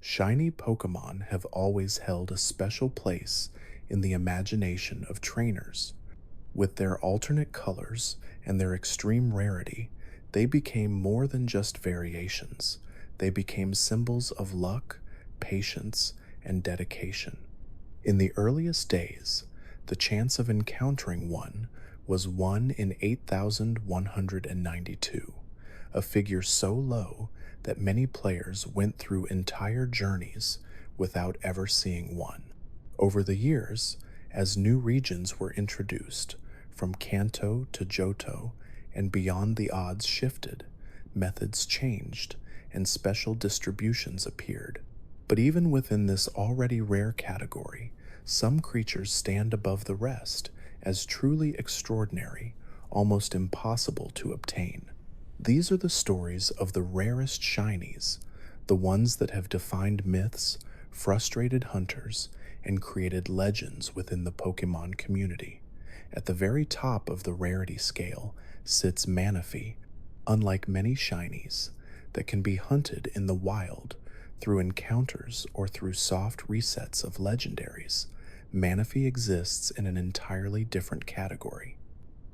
Shiny Pokémon have always held a special place in the imagination of trainers. With their alternate colors and their extreme rarity, they became more than just variations. They became symbols of luck, patience, and dedication. In the earliest days, the chance of encountering one was 1 in 8,192, a figure so low that many players went through entire journeys without ever seeing one. Over the years, as new regions were introduced, from Kanto to Johto and beyond, the odds shifted, methods changed, and special distributions appeared. But even within this already rare category, some creatures stand above the rest as truly extraordinary, almost impossible to obtain. These are the stories of the rarest shinies, the ones that have defined myths, frustrated hunters, and created legends within the Pokemon community. At the very top of the rarity scale sits Manaphy. Unlike many shinies that can be hunted in the wild through encounters or through soft resets of legendaries, Manaphy exists in an entirely different category.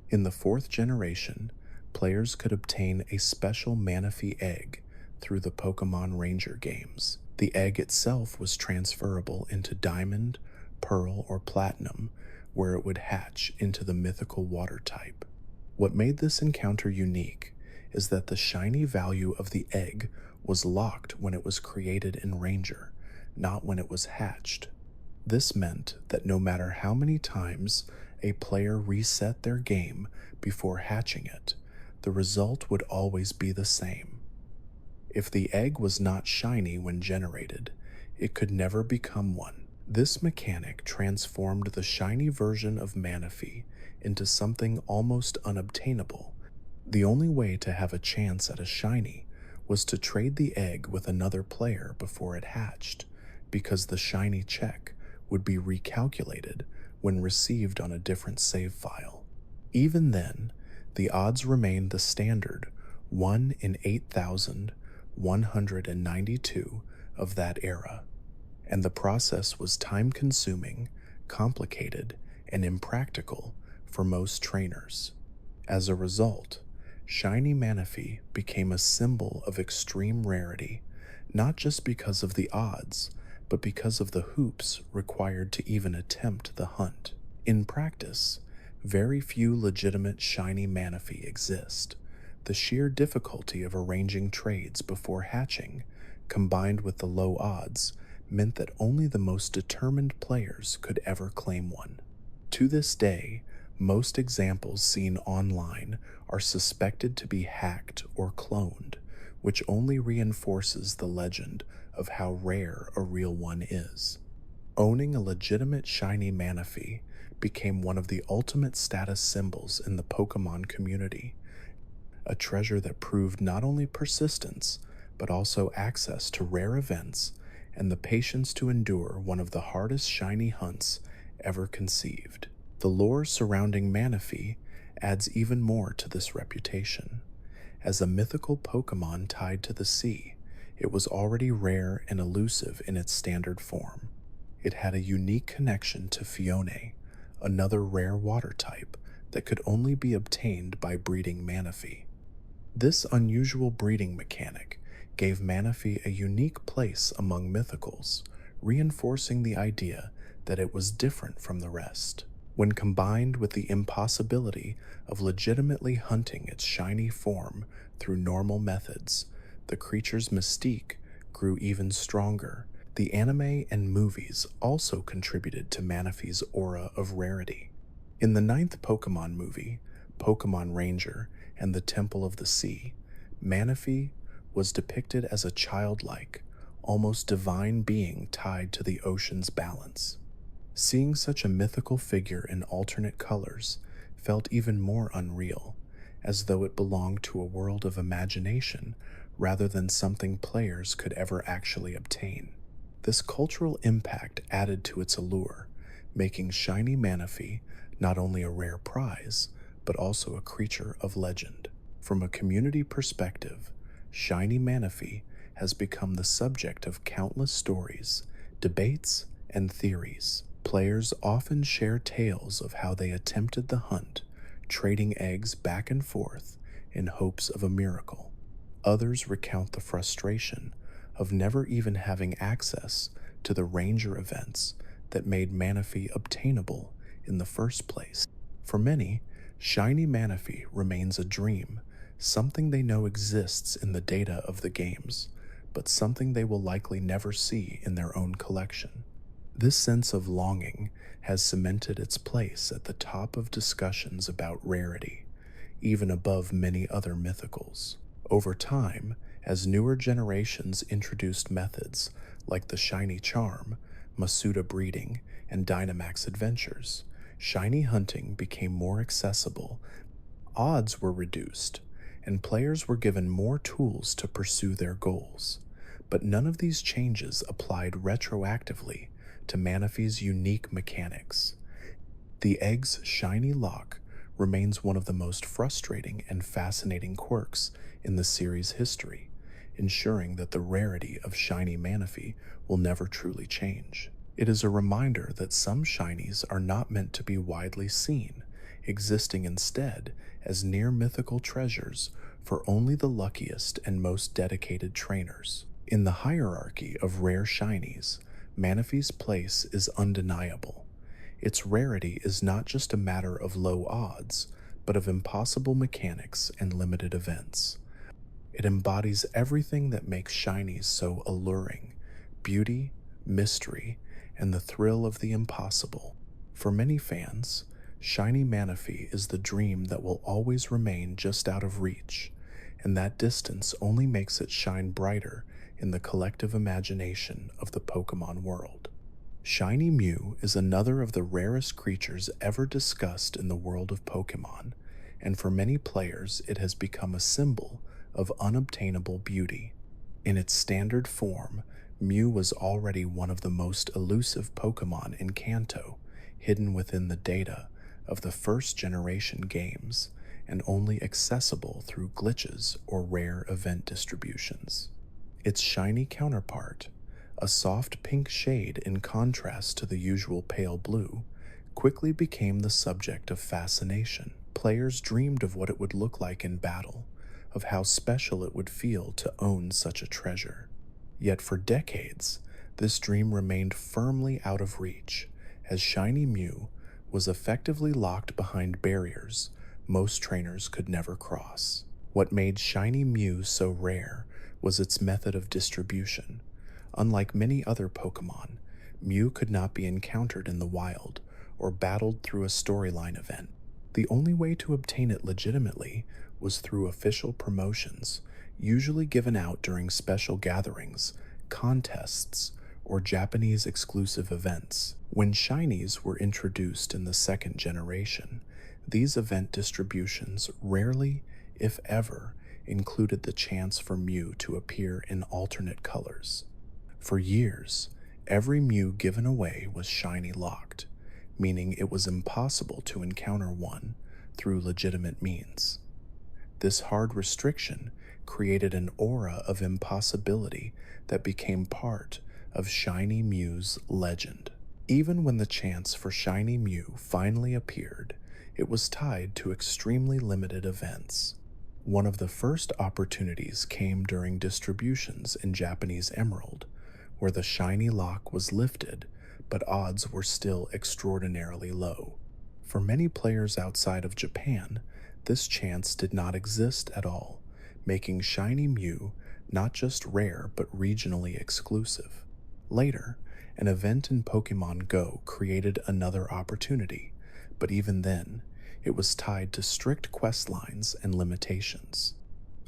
In the fourth generation, players could obtain a special Manaphy egg through the Pokemon Ranger games. The egg itself was transferable into Diamond, Pearl, or Platinum, where it would hatch into the mythical water type. What made this encounter unique is that the shiny value of the egg was locked when it was created in Ranger, not when it was hatched. This meant that no matter how many times a player reset their game before hatching it, the result would always be the same. If the egg was not shiny when generated, it could never become one. This mechanic transformed the shiny version of Manaphy into something almost unobtainable. The only way to have a chance at a shiny was to trade the egg with another player before it hatched, because the shiny check would be recalculated when received on a different save file. Even then, the odds remained the standard 1 in 8,192 of that era, and the process was time-consuming, complicated, and impractical for most trainers. As a result, Shiny Manaphy became a symbol of extreme rarity, not just because of the odds, but because of the hoops required to even attempt the hunt. In practice, very few legitimate shiny Manaphy exist. The sheer difficulty of arranging trades before hatching, combined with the low odds, meant that only the most determined players could ever claim one. To this day, most examples seen online are suspected to be hacked or cloned, which only reinforces the legend of how rare a real one is. Owning a legitimate shiny Manaphy became one of the ultimate status symbols in the Pokemon community, a treasure that proved not only persistence, but also access to rare events and the patience to endure one of the hardest shiny hunts ever conceived. The lore surrounding Manaphy adds even more to this reputation. As a mythical Pokemon tied to the sea, it was already rare and elusive in its standard form. It had a unique connection to Fione, another rare water type that could only be obtained by breeding Manaphy. This unusual breeding mechanic gave Manaphy a unique place among mythicals, reinforcing the idea that it was different from the rest. When combined with the impossibility of legitimately hunting its shiny form through normal methods, the creature's mystique grew even stronger. The anime and movies also contributed to Manaphy's aura of rarity. In the ninth Pokemon movie, Pokemon Ranger and the Temple of the Sea, Manaphy was depicted as a childlike, almost divine being tied to the ocean's balance. Seeing such a mythical figure in alternate colors felt even more unreal, as though it belonged to a world of imagination rather than something players could ever actually obtain. This cultural impact added to its allure, making shiny Manaphy not only a rare prize, but also a creature of legend. From a community perspective, shiny Manaphy has become the subject of countless stories, debates, and theories. Players often share tales of how they attempted the hunt, trading eggs back and forth in hopes of a miracle. Others recount the frustration of never even having access to the ranger events that made Manaphy obtainable in the first place. For many, shiny Manaphy remains a dream, something they know exists in the data of the games, but something they will likely never see in their own collection. This sense of longing has cemented its place at the top of discussions about rarity, even above many other mythicals. Over time, as newer generations introduced methods like the shiny charm, Masuda breeding, and Dynamax adventures, shiny hunting became more accessible, odds were reduced, and players were given more tools to pursue their goals. But none of these changes applied retroactively to Manaphy's unique mechanics. The egg's shiny lock remains one of the most frustrating and fascinating quirks in the series' history, ensuring that the rarity of shiny Manaphy will never truly change. It is a reminder that some shinies are not meant to be widely seen, existing instead as near mythical treasures for only the luckiest and most dedicated trainers. In the hierarchy of rare shinies, Manaphy's place is undeniable. Its rarity is not just a matter of low odds, but of impossible mechanics and limited events. It embodies everything that makes shinies so alluring: beauty, mystery, and the thrill of the impossible. For many fans, shiny Manaphy is the dream that will always remain just out of reach, and that distance only makes it shine brighter in the collective imagination of the Pokémon world. Shiny Mew is another of the rarest creatures ever discussed in the world of Pokémon, and for many players it has become a symbol of unobtainable beauty. In its standard form, Mew was already one of the most elusive Pokémon in Kanto, hidden within the data of the first generation games, and only accessible through glitches or rare event distributions. Its shiny counterpart, a soft pink shade in contrast to the usual pale blue, quickly became the subject of fascination. Players dreamed of what it would look like in battle, of how special it would feel to own such a treasure. Yet for decades, this dream remained firmly out of reach, as shiny Mew was effectively locked behind barriers most trainers could never cross. What made shiny Mew so rare was its method of distribution. Unlike many other Pokémon, Mew could not be encountered in the wild or battled through a storyline event. The only way to obtain it legitimately was through official promotions, usually given out during special gatherings, contests, or Japanese exclusive events. When shinies were introduced in the second generation, these event distributions rarely, if ever, included the chance for Mew to appear in alternate colors. For years, every Mew given away was shiny locked, meaning it was impossible to encounter one through legitimate means. This hard restriction created an aura of impossibility that became part of Shiny Mew's legend. Even when the chance for Shiny Mew finally appeared, it was tied to extremely limited events. One of the first opportunities came during distributions in Japanese Emerald, where the shiny lock was lifted, but odds were still extraordinarily low. For many players outside of Japan, this chance did not exist at all, making Shiny Mew not just rare but regionally exclusive. Later, an event in Pokémon Go created another opportunity, but even then, it was tied to strict quest lines and limitations.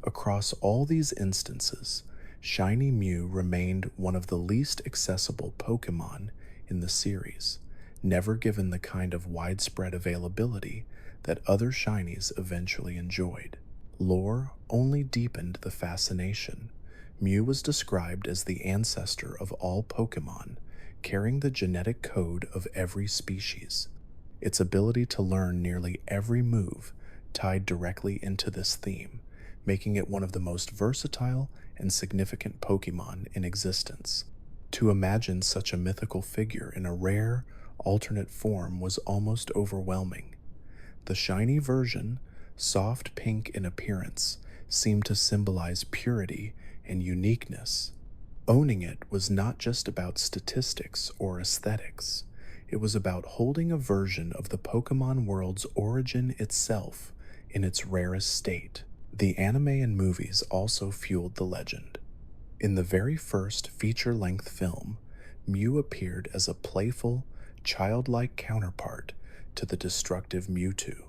Across all these instances, Shiny Mew remained one of the least accessible Pokémon in the series, never given the kind of widespread availability that other shinies eventually enjoyed. Lore only deepened the fascination. Mew was described as the ancestor of all Pokémon, carrying the genetic code of every species. Its ability to learn nearly every move tied directly into this theme, making it one of the most versatile and significant Pokémon in existence. To imagine such a mythical figure in a rare, alternate form was almost overwhelming. The shiny version, soft pink in appearance, seemed to symbolize purity and uniqueness. Owning it was not just about statistics or aesthetics, it was about holding a version of the Pokemon world's origin itself in its rarest state. The anime and movies also fueled the legend. In the very first feature length film, Mew appeared as a playful, childlike counterpart to the destructive Mewtwo.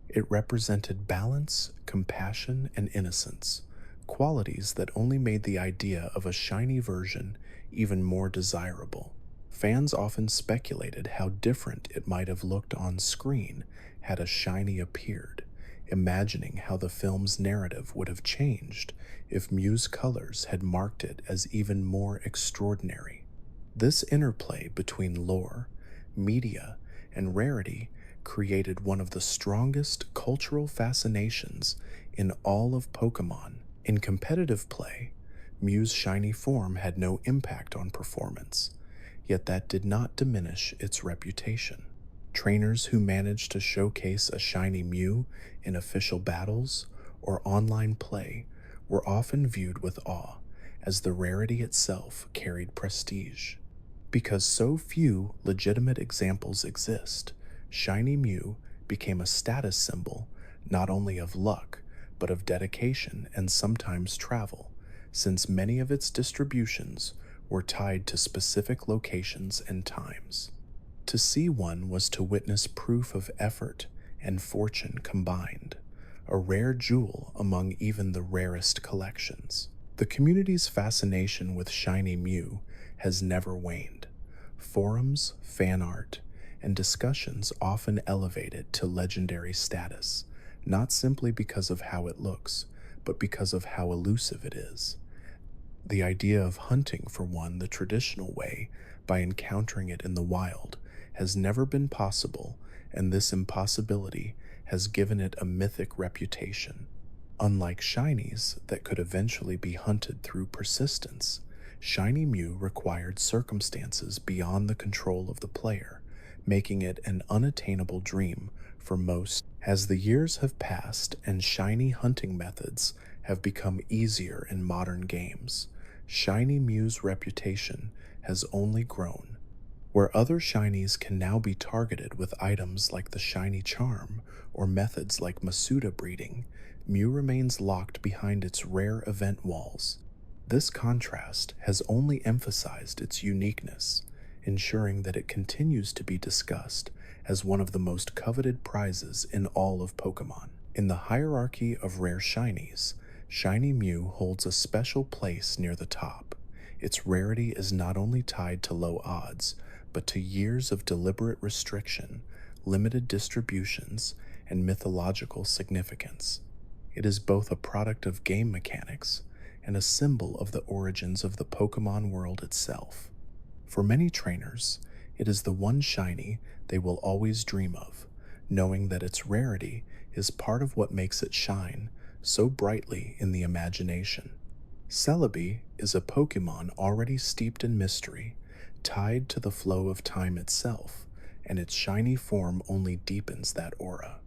It represented balance, compassion, and innocence, qualities that only made the idea of a shiny version even more desirable. Fans often speculated how different it might have looked on screen had a shiny appeared, imagining how the film's narrative would have changed if Mew's colors had marked it as even more extraordinary. This interplay between lore, media, and rarity created one of the strongest cultural fascinations in all of Pokemon. In competitive play, Mew's shiny form had no impact on performance, yet that did not diminish its reputation. Trainers who managed to showcase a shiny Mew in official battles or online play were often viewed with awe, as the rarity itself carried prestige. Because so few legitimate examples exist, shiny Mew became a status symbol not only of luck, but of dedication and sometimes travel, since many of its distributions were tied to specific locations and times. To see one was to witness proof of effort and fortune combined, a rare jewel among even the rarest collections. The community's fascination with shiny Mew has never waned. Forums, fan art, and discussions often elevate it to legendary status, not simply because of how it looks, but because of how elusive it is. The idea of hunting for one the traditional way, by encountering it in the wild, has never been possible, and this impossibility has given it a mythic reputation. Unlike shinies that could eventually be hunted through persistence, shiny Mew required circumstances beyond the control of the player, making it an unattainable dream for most. As the years have passed and shiny hunting methods have become easier in modern games, shiny Mew's reputation has only grown. Where other shinies can now be targeted with items like the shiny charm or methods like Masuda breeding, Mew remains locked behind its rare event walls. This contrast has only emphasized its uniqueness, ensuring that it continues to be discussed as one of the most coveted prizes in all of Pokemon. In the hierarchy of rare shinies, shiny Mew holds a special place near the top. Its rarity is not only tied to low odds, but to years of deliberate restriction, limited distributions, and mythological significance. It is both a product of game mechanics and a symbol of the origins of the Pokemon world itself. For many trainers, it is the one shiny they will always dream of, knowing that its rarity is part of what makes it shine so brightly in the imagination. Celebi is a Pokemon already steeped in mystery, tied to the flow of time itself, and its shiny form only deepens that aura.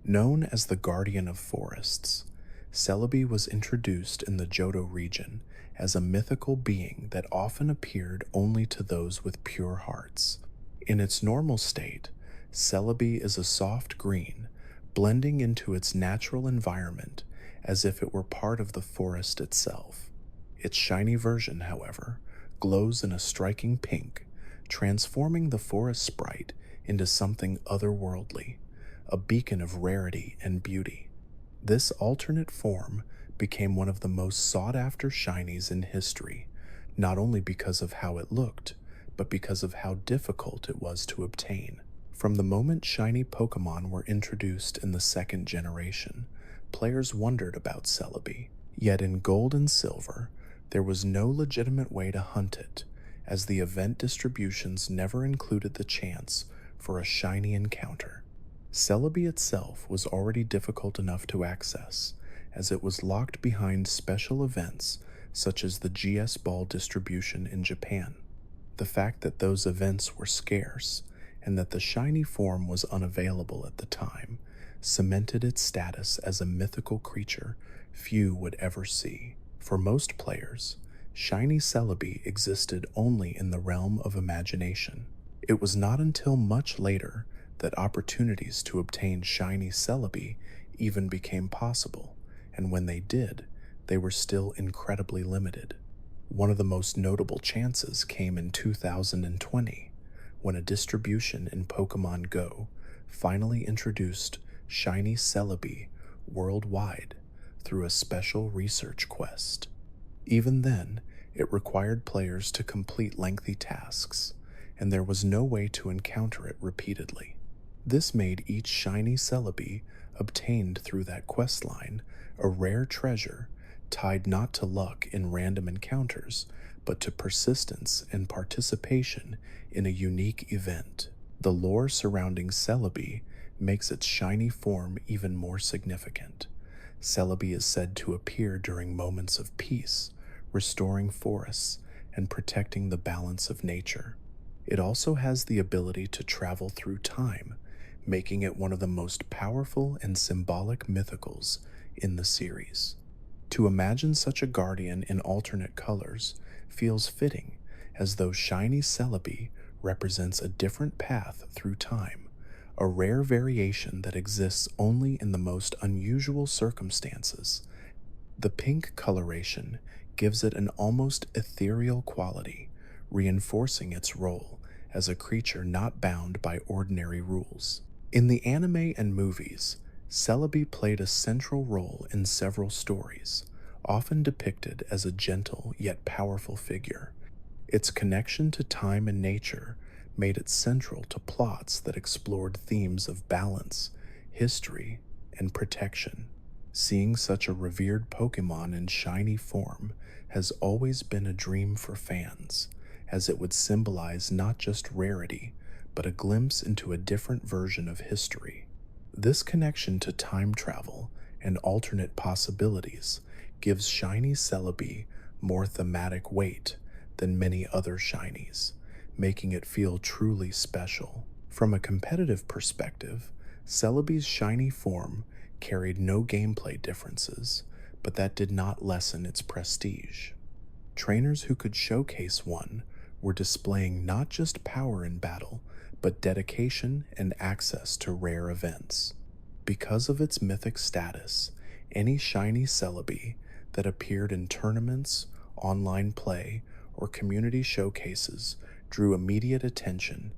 Known as the Guardian of Forests, Celebi was introduced in the Johto region as a mythical being that often appeared only to those with pure hearts. In its normal state, Celebi is a soft green, blending into its natural environment as if it were part of the forest itself. Its shiny version, however, glows in a striking pink, transforming the forest sprite into something otherworldly, a beacon of rarity and beauty. This alternate form became one of the most sought-after shinies in history, not only because of how it looked, but because of how difficult it was to obtain. From the moment shiny Pokemon were introduced in the second generation, players wondered about Celebi. Yet in Gold and Silver, there was no legitimate way to hunt it, as the event distributions never included the chance for a shiny encounter. Celebi itself was already difficult enough to access, as it was locked behind special events such as the GS Ball distribution in Japan. The fact that those events were scarce and that the shiny form was unavailable at the time cemented its status as a mythical creature few would ever see. For most players, shiny Celebi existed only in the realm of imagination. It was not until much later that opportunities to obtain shiny Celebi even became possible, and when they did, they were still incredibly limited. One of the most notable chances came in 2020, when a distribution in Pokémon Go finally introduced shiny Celebi worldwide through a special research quest. Even then, it required players to complete lengthy tasks, and there was no way to encounter it repeatedly. This made each shiny Celebi obtained through that quest line a rare treasure tied not to luck in random encounters, but to persistence and participation in a unique event. The lore surrounding Celebi makes its shiny form even more significant. Celebi is said to appear during moments of peace, restoring forests and protecting the balance of nature. It also has the ability to travel through time, making it one of the most powerful and symbolic mythicals in the series. To imagine such a guardian in alternate colors feels fitting, as though shiny Celebi represents a different path through time, a rare variation that exists only in the most unusual circumstances. The pink coloration gives it an almost ethereal quality, reinforcing its role as a creature not bound by ordinary rules. In the anime and movies, Celebi played a central role in several stories, often depicted as a gentle yet powerful figure. Its connection to time and nature made it central to plots that explored themes of balance, history, and protection. Seeing such a revered Pokémon in shiny form has always been a dream for fans, as it would symbolize not just rarity, but a glimpse into a different version of history. This connection to time travel and alternate possibilities gives shiny Celebi more thematic weight than many other shinies, making it feel truly special. From a competitive perspective, Celebi's shiny form carried no gameplay differences, but that did not lessen its prestige. Trainers who could showcase one were displaying not just power in battle, but dedication and access to rare events. Because of its mythic status, any shiny Celebi that appeared in tournaments, online play, or community showcases drew immediate attention.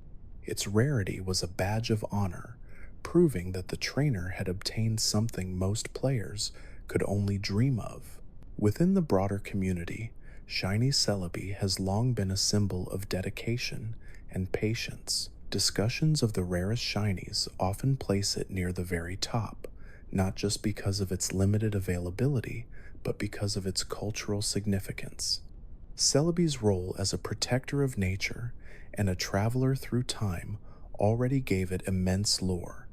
Its rarity was a badge of honor, proving that the trainer had obtained something most players could only dream of. Within the broader community, shiny Celebi has long been a symbol of dedication and patience. Discussions of the rarest shinies often place it near the very top, not just because of its limited availability, but because of its cultural significance. Celebi's role as a protector of nature and a traveler through time already gave it immense lore,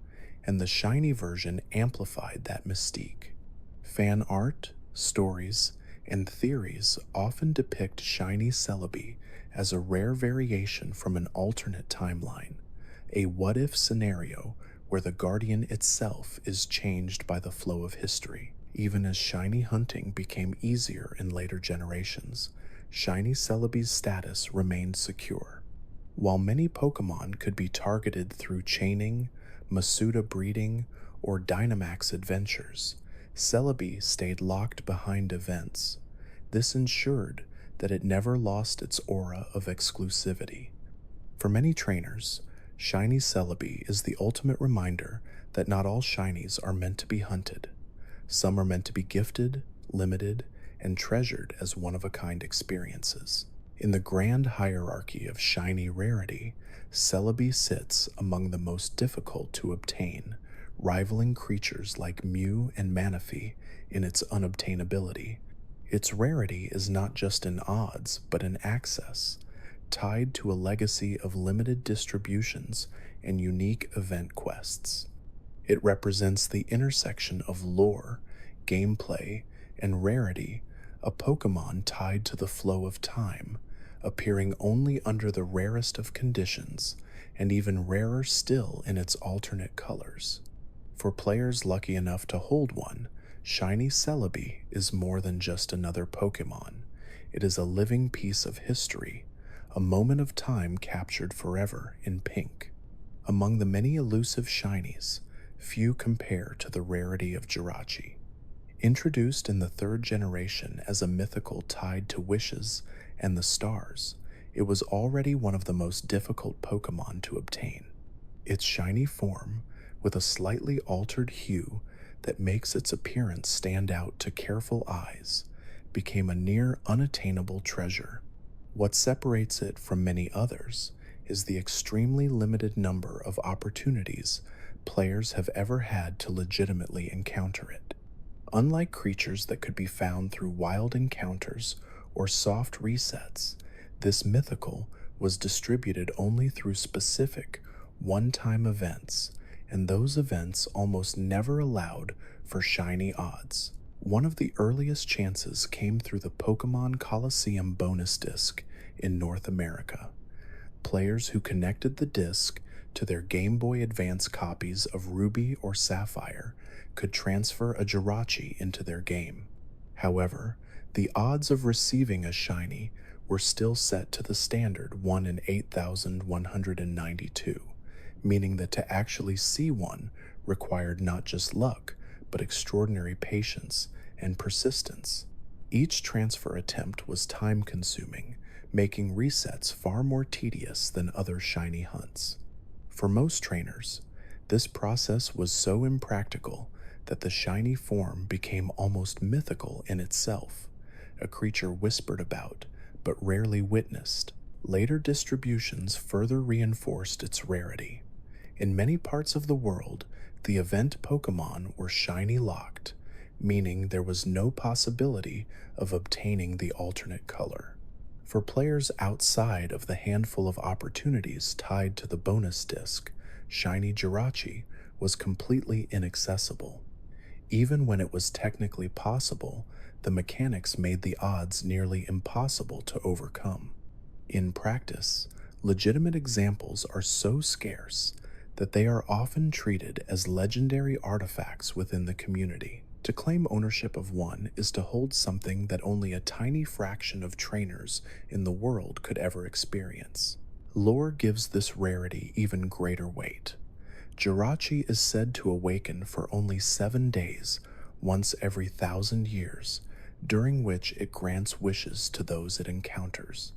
and the shiny version amplified that mystique. Fan art, stories, and theories often depict shiny Celebi as a rare variation from an alternate timeline, a what-if scenario where the Guardian itself is changed by the flow of history. Even as shiny hunting became easier in later generations, shiny Celebi's status remained secure. While many Pokémon could be targeted through chaining, Masuda breeding, or Dynamax adventures, Celebi stayed locked behind events. This ensured that it never lost its aura of exclusivity. For many trainers, shiny Celebi is the ultimate reminder that not all shinies are meant to be hunted. Some are meant to be gifted, limited, and treasured as one-of-a-kind experiences. In the grand hierarchy of shiny rarity, Celebi sits among the most difficult to obtain, rivaling creatures like Mew and Manaphy in its unobtainability. Its rarity is not just in odds, but in access, tied to a legacy of limited distributions and unique event quests. It represents the intersection of lore, gameplay, and rarity, a Pokémon tied to the flow of time, appearing only under the rarest of conditions, and even rarer still in its alternate colors. For players lucky enough to hold one, Shiny Celebi is more than just another Pokémon. It is a living piece of history, a moment of time captured forever in pink. Among the many elusive shinies, few compare to the rarity of Jirachi. Introduced in the third generation as a mythical tied to wishes and the stars, it was already one of the most difficult Pokémon to obtain. Its shiny form, with a slightly altered hue that makes its appearance stand out to careful eyes, became a near unattainable treasure. What separates it from many others is the extremely limited number of opportunities players have ever had to legitimately encounter it. Unlike creatures that could be found through wild encounters or soft resets, this mythical was distributed only through specific, one-time events, and those events almost never allowed for shiny odds. One of the earliest chances came through the Pokémon Coliseum bonus disc in North America. Players who connected the disc to their Game Boy Advance copies of Ruby or Sapphire could transfer a Jirachi into their game. However, the odds of receiving a shiny were still set to the standard 1 in 8,192, meaning that to actually see one required not just luck, but extraordinary patience and persistence. Each transfer attempt was time-consuming, making resets far more tedious than other shiny hunts. For most trainers, this process was so impractical that the shiny form became almost mythical in itself, a creature whispered about but rarely witnessed. Later distributions further reinforced its rarity. In many parts of the world, the event Pokémon were shiny locked, meaning there was no possibility of obtaining the alternate color. For players outside of the handful of opportunities tied to the bonus disc, shiny Jirachi was completely inaccessible. Even when it was technically possible, the mechanics made the odds nearly impossible to overcome. In practice, legitimate examples are so scarce that they are often treated as legendary artifacts within the community. To claim ownership of one is to hold something that only a tiny fraction of trainers in the world could ever experience. Lore gives this rarity even greater weight. Jirachi is said to awaken for only 7 days, once every 1,000 years, during which it grants wishes to those it encounters.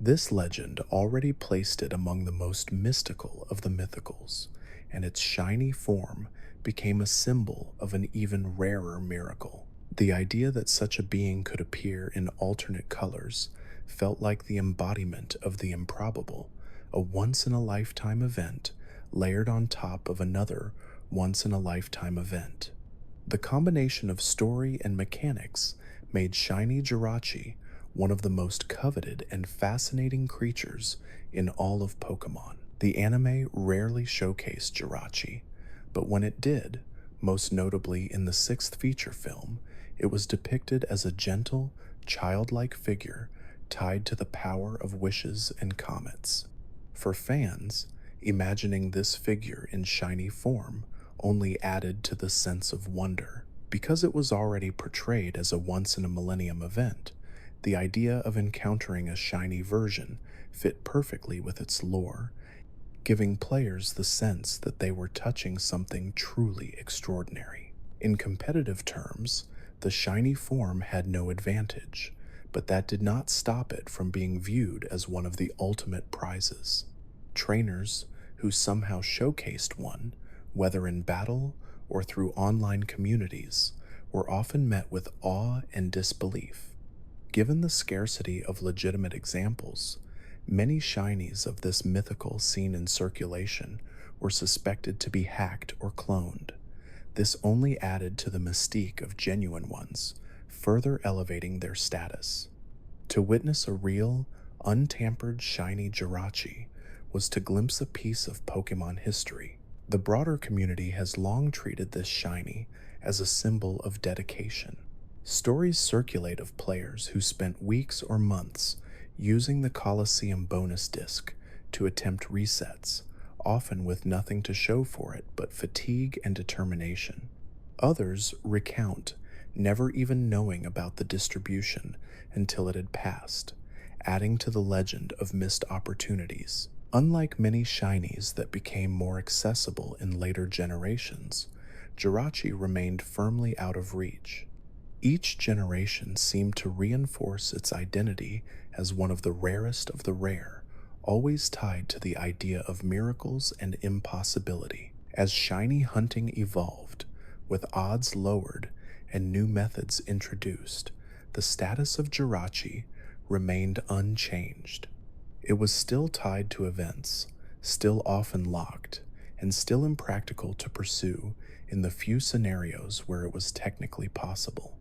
This legend already placed it among the most mystical of the mythicals, and its shiny form became a symbol of an even rarer miracle. The idea that such a being could appear in alternate colors felt like the embodiment of the improbable, a once-in-a-lifetime event layered on top of another once-in-a-lifetime event. The combination of story and mechanics made shiny Jirachi one of the most coveted and fascinating creatures in all of Pokémon. The anime rarely showcased Jirachi, but when it did, most notably in the 6th feature film, it was depicted as a gentle, childlike figure tied to the power of wishes and comets. For fans, imagining this figure in shiny form only added to the sense of wonder. Because it was already portrayed as a once-in-a-millennium event, the idea of encountering a shiny version fit perfectly with its lore, giving players the sense that they were touching something truly extraordinary. In competitive terms, the shiny form had no advantage, but that did not stop it from being viewed as one of the ultimate prizes. Trainers who somehow showcased one, whether in battle or through online communities, were often met with awe and disbelief. Given the scarcity of legitimate examples, many shinies of this mythical seen in circulation were suspected to be hacked or cloned. This only added to the mystique of genuine ones, further elevating their status. To witness a real, untampered shiny Jirachi was to glimpse a piece of Pokémon history. The broader community has long treated this shiny as a symbol of dedication. Stories circulate of players who spent weeks or months using the Colosseum bonus disc to attempt resets, often with nothing to show for it but fatigue and determination. Others recount never even knowing about the distribution until it had passed, adding to the legend of missed opportunities. Unlike many shinies that became more accessible in later generations, Jirachi remained firmly out of reach. Each generation seemed to reinforce its identity as one of the rarest of the rare, always tied to the idea of miracles and impossibility. As shiny hunting evolved, with odds lowered and new methods introduced, the status of Jirachi remained unchanged. It was still tied to events, still often locked, and still impractical to pursue in the few scenarios where it was technically possible.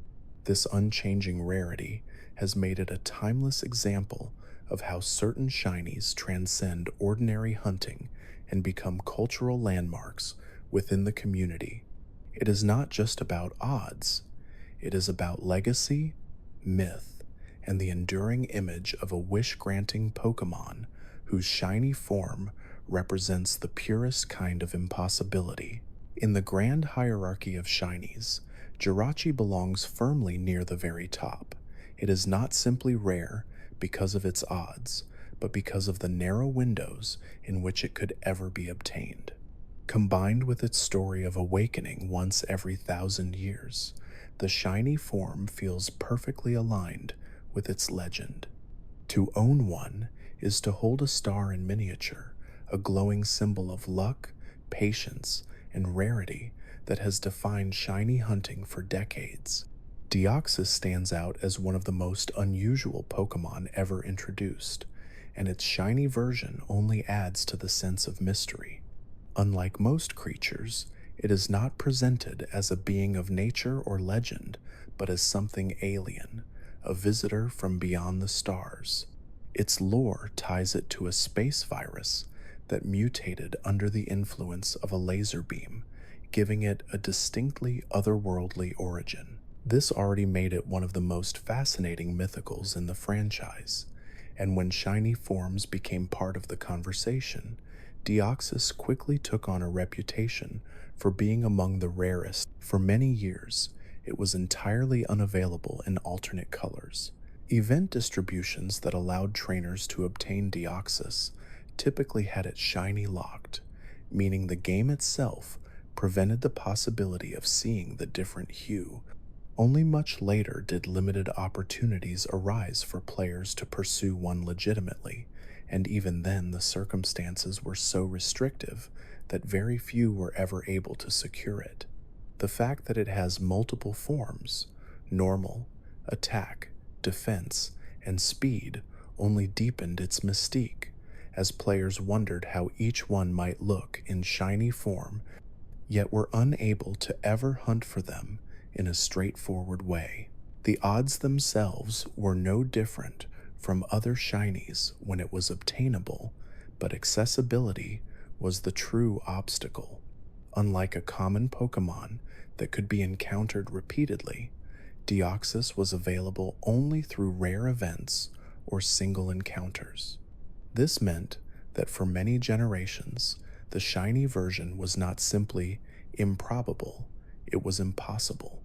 This unchanging rarity has made it a timeless example of how certain shinies transcend ordinary hunting and become cultural landmarks within the community. It is not just about odds, it is about legacy, myth, and the enduring image of a wish-granting Pokémon whose shiny form represents the purest kind of impossibility. In the grand hierarchy of shinies, Jirachi belongs firmly near the very top. It is not simply rare because of its odds, but because of the narrow windows in which it could ever be obtained. Combined with its story of awakening once every 1,000 years, the shiny form feels perfectly aligned with its legend. To own one is to hold a star in miniature, a glowing symbol of luck, patience, and rarity that has defined shiny hunting for decades. Deoxys stands out as one of the most unusual Pokémon ever introduced, and its shiny version only adds to the sense of mystery. Unlike most creatures, it is not presented as a being of nature or legend, but as something alien, a visitor from beyond the stars. Its lore ties it to a space virus that mutated under the influence of a laser beam, giving it a distinctly otherworldly origin. This already made it one of the most fascinating mythicals in the franchise, and when shiny forms became part of the conversation, Deoxys quickly took on a reputation for being among the rarest. For many years, it was entirely unavailable in alternate colors. Event distributions that allowed trainers to obtain Deoxys typically had it shiny locked, meaning the game itself prevented the possibility of seeing the different hue. Only much later did limited opportunities arise for players to pursue one legitimately, and even then the circumstances were so restrictive that very few were ever able to secure it. The fact that it has multiple forms, normal, attack, defense, and speed, only deepened its mystique, as players wondered how each one might look in shiny form, yet were unable to ever hunt for them in a straightforward way. The odds themselves were no different from other shinies when it was obtainable, but accessibility was the true obstacle. Unlike a common Pokémon that could be encountered repeatedly, Deoxys was available only through rare events or single encounters. This meant that for many generations, the shiny version was not simply improbable, it was impossible.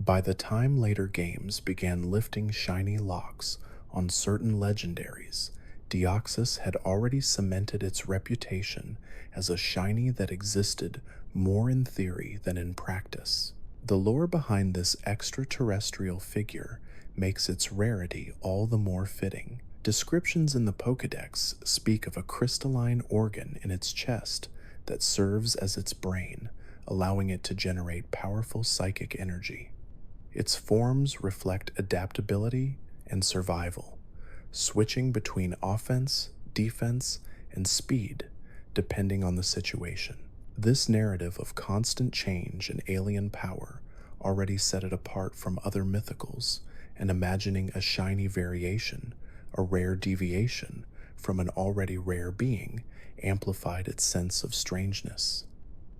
By the time later games began lifting shiny locks on certain legendaries, Deoxys had already cemented its reputation as a shiny that existed more in theory than in practice. The lore behind this extraterrestrial figure makes its rarity all the more fitting. Descriptions in the Pokédex speak of a crystalline organ in its chest that serves as its brain, allowing it to generate powerful psychic energy. Its forms reflect adaptability and survival, switching between offense, defense, and speed depending on the situation. This narrative of constant change and alien power already set it apart from other mythicals, and imagining a shiny variation, a rare deviation from an already rare being, amplified its sense of strangeness.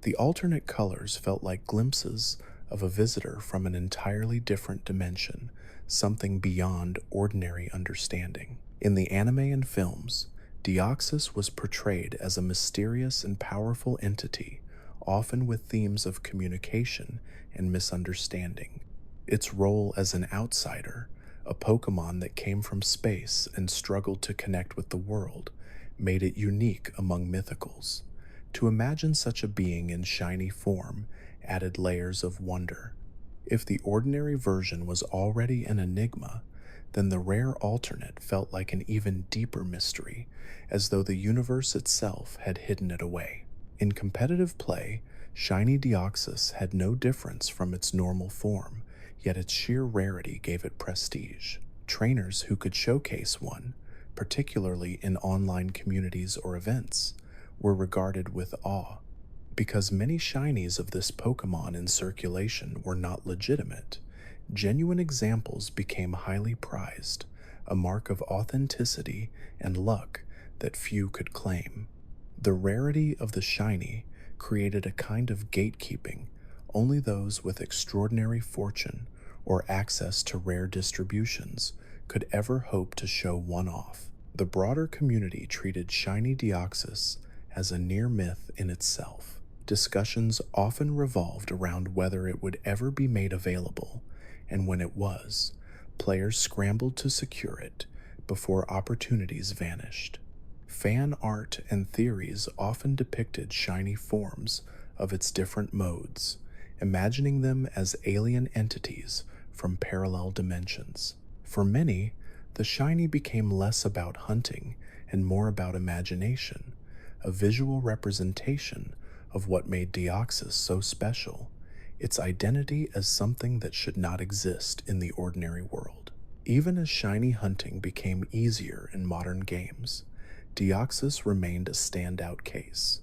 The alternate colors felt like glimpses of a visitor from an entirely different dimension, something beyond ordinary understanding. In the anime and films, Deoxys was portrayed as a mysterious and powerful entity, often with themes of communication and misunderstanding. Its role as an outsider, a Pokémon that came from space and struggled to connect with the world, made it unique among mythicals. To imagine such a being in shiny form added layers of wonder. If the ordinary version was already an enigma, then the rare alternate felt like an even deeper mystery, as though the universe itself had hidden it away. In competitive play, shiny Deoxys had no difference from its normal form, yet its sheer rarity gave it prestige. Trainers who could showcase one, particularly in online communities or events, were regarded with awe. Because many shinies of this Pokémon in circulation were not legitimate, genuine examples became highly prized, a mark of authenticity and luck that few could claim. The rarity of the shiny created a kind of gatekeeping. Only those with extraordinary fortune or access to rare distributions could ever hope to show one off. The broader community treated shiny Deoxys as a near myth in itself. Discussions often revolved around whether it would ever be made available, and when it was, players scrambled to secure it before opportunities vanished. Fan art and theories often depicted shiny forms of its different modes, imagining them as alien entities from parallel dimensions. For many, the shiny became less about hunting and more about imagination, a visual representation of what made Deoxys so special, its identity as something that should not exist in the ordinary world. Even as shiny hunting became easier in modern games, Deoxys remained a standout case.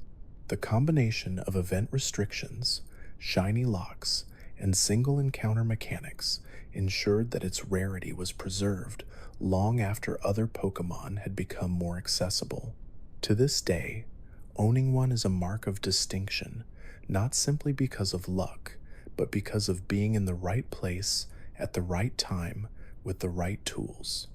The combination of event restrictions, shiny locks, and single encounter mechanics ensured that its rarity was preserved long after other Pokémon had become more accessible. To this day, owning one is a mark of distinction, not simply because of luck, but because of being in the right place at the right time with the right tools.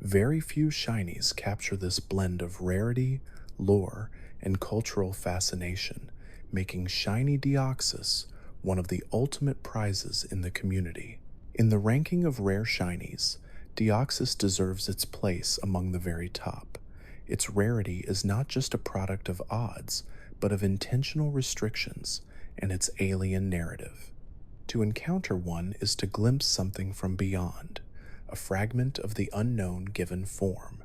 Very few shinies capture this blend of rarity, lore, and cultural fascination, making shiny Deoxys one of the ultimate prizes in the community. In the ranking of rare shinies, Deoxys deserves its place among the very top. Its rarity is not just a product of odds, but of intentional restrictions and its alien narrative. To encounter one is to glimpse something from beyond, a fragment of the unknown given form.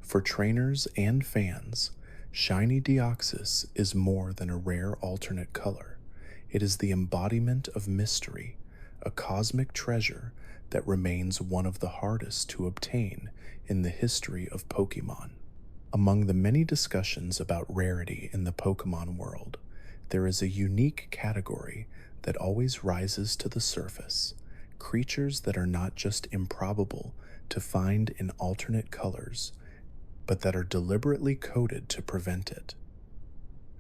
For trainers and fans, shiny Deoxys is more than a rare alternate color. It is the embodiment of mystery, a cosmic treasure that remains one of the hardest to obtain in the history of Pokémon. Among the many discussions about rarity in the Pokémon world, there is a unique category that always rises to the surface: creatures that are not just improbable to find in alternate colors, but that are deliberately coded to prevent it.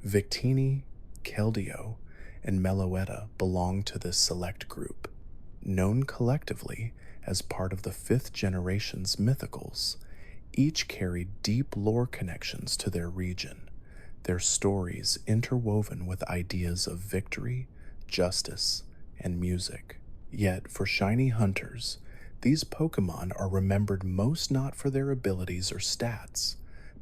Victini, Keldeo, and Meloetta belong to this select group. Known collectively as part of the 5th generation's mythicals, each carry deep lore connections to their region, their stories interwoven with ideas of victory, justice, and music. Yet, for shiny hunters, these Pokémon are remembered most not for their abilities or stats,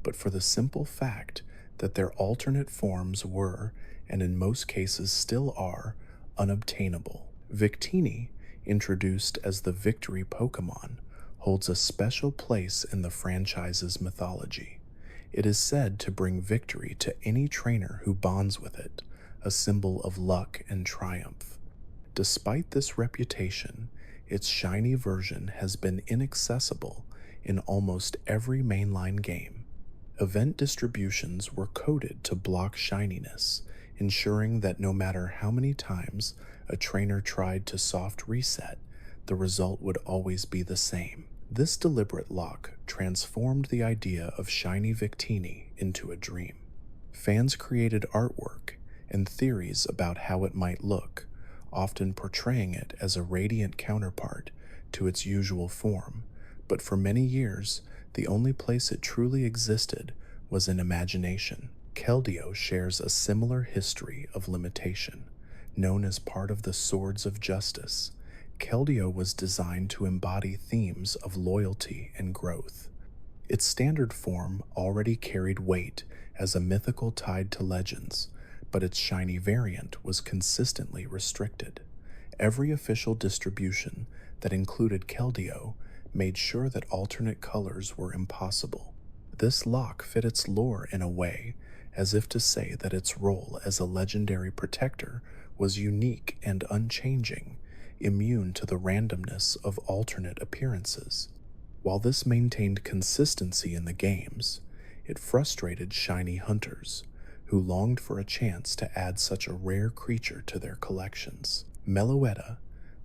but for the simple fact that their alternate forms were, and in most cases still are, unobtainable. Victini, introduced as the Victory Pokémon, holds a special place in the franchise's mythology. It is said to bring victory to any trainer who bonds with it, a symbol of luck and triumph. Despite this reputation, its shiny version has been inaccessible in almost every mainline game. Event distributions were coded to block shininess, ensuring that no matter how many times a trainer tried to soft reset, the result would always be the same. This deliberate lock transformed the idea of shiny Victini into a dream. Fans created artwork and theories about how it might look, often portraying it as a radiant counterpart to its usual form, but for many years, the only place it truly existed was in imagination. Keldeo shares a similar history of limitation. Known as part of the Swords of Justice, Keldeo was designed to embody themes of loyalty and growth. Its standard form already carried weight as a mythical tied to legends, but its shiny variant was consistently restricted. Every official distribution that included Keldeo made sure that alternate colors were impossible. This lock fit its lore in a way, as if to say that its role as a legendary protector was unique and unchanging, immune to the randomness of alternate appearances. While this maintained consistency in the games, it frustrated shiny hunters, who longed for a chance to add such a rare creature to their collections. Meloetta,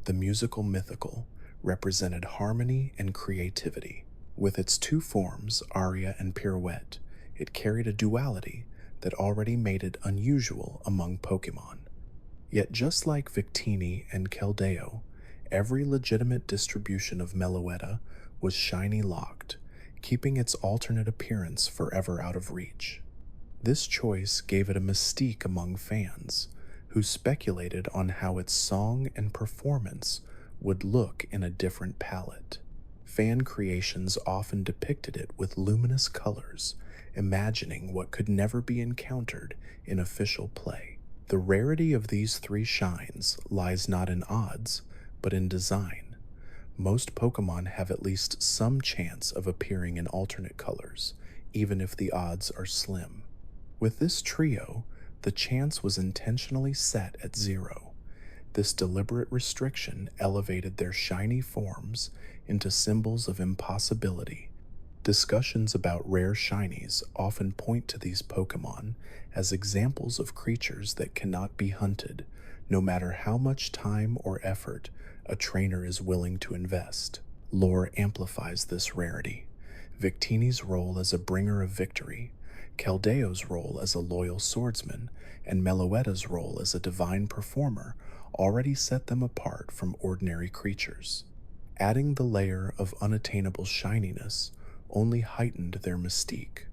the musical mythical, represented harmony and creativity. With its two forms, aria and pirouette, it carried a duality that already made it unusual among Pokémon. Yet just like Victini and Keldeo, every legitimate distribution of Meloetta was shiny locked, keeping its alternate appearance forever out of reach. This choice gave it a mystique among fans, who speculated on how its song and performance would look in a different palette. Fan creations often depicted it with luminous colors, imagining what could never be encountered in official play. The rarity of these three shines lies not in odds, but in design. Most Pokémon have at least some chance of appearing in alternate colors, even if the odds are slim. With this trio, the chance was intentionally set at 0. This deliberate restriction elevated their shiny forms into symbols of impossibility. Discussions about rare shinies often point to these Pokémon as examples of creatures that cannot be hunted, no matter how much time or effort a trainer is willing to invest. Lore amplifies this rarity. Victini's role as a bringer of victory, Keldeo's role as a loyal swordsman, and Meloetta's role as a divine performer already set them apart from ordinary creatures. Adding the layer of unattainable shininess only heightened their mystique.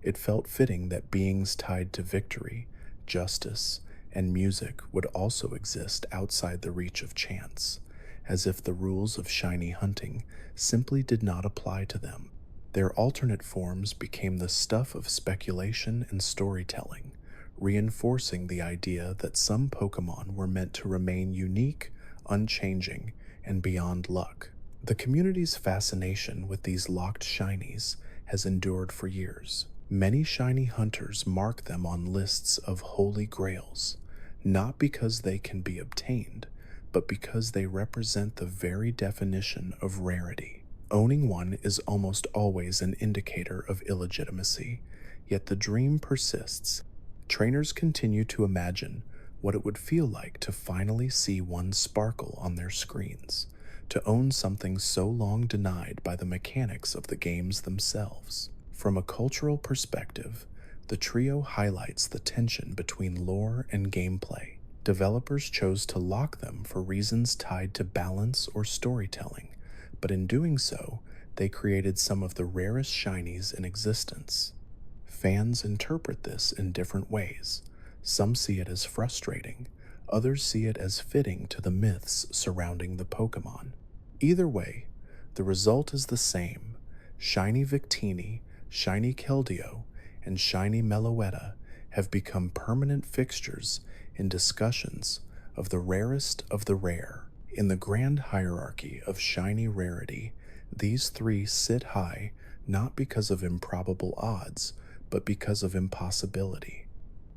It felt fitting that beings tied to victory, justice, and music would also exist outside the reach of chance, as if the rules of shiny hunting simply did not apply to them. Their alternate forms became the stuff of speculation and storytelling, reinforcing the idea that some Pokémon were meant to remain unique, unchanging, and beyond luck. The community's fascination with these locked shinies has endured for years. Many shiny hunters mark them on lists of holy grails, not because they can be obtained, but because they represent the very definition of rarity. Owning one is almost always an indicator of illegitimacy, yet the dream persists. Trainers continue to imagine what it would feel like to finally see one sparkle on their screens, to own something so long denied by the mechanics of the games themselves. From a cultural perspective, the trio highlights the tension between lore and gameplay. Developers chose to lock them for reasons tied to balance or storytelling, but in doing so, they created some of the rarest shinies in existence. Fans interpret this in different ways. Some see it as frustrating, others see it as fitting to the myths surrounding the Pokémon. Either way, the result is the same. Shiny Victini, Shiny Keldeo, and Shiny Meloetta have become permanent fixtures in discussions of the rarest of the rare. In the grand hierarchy of shiny rarity, these three sit high not because of improbable odds, but because of impossibility.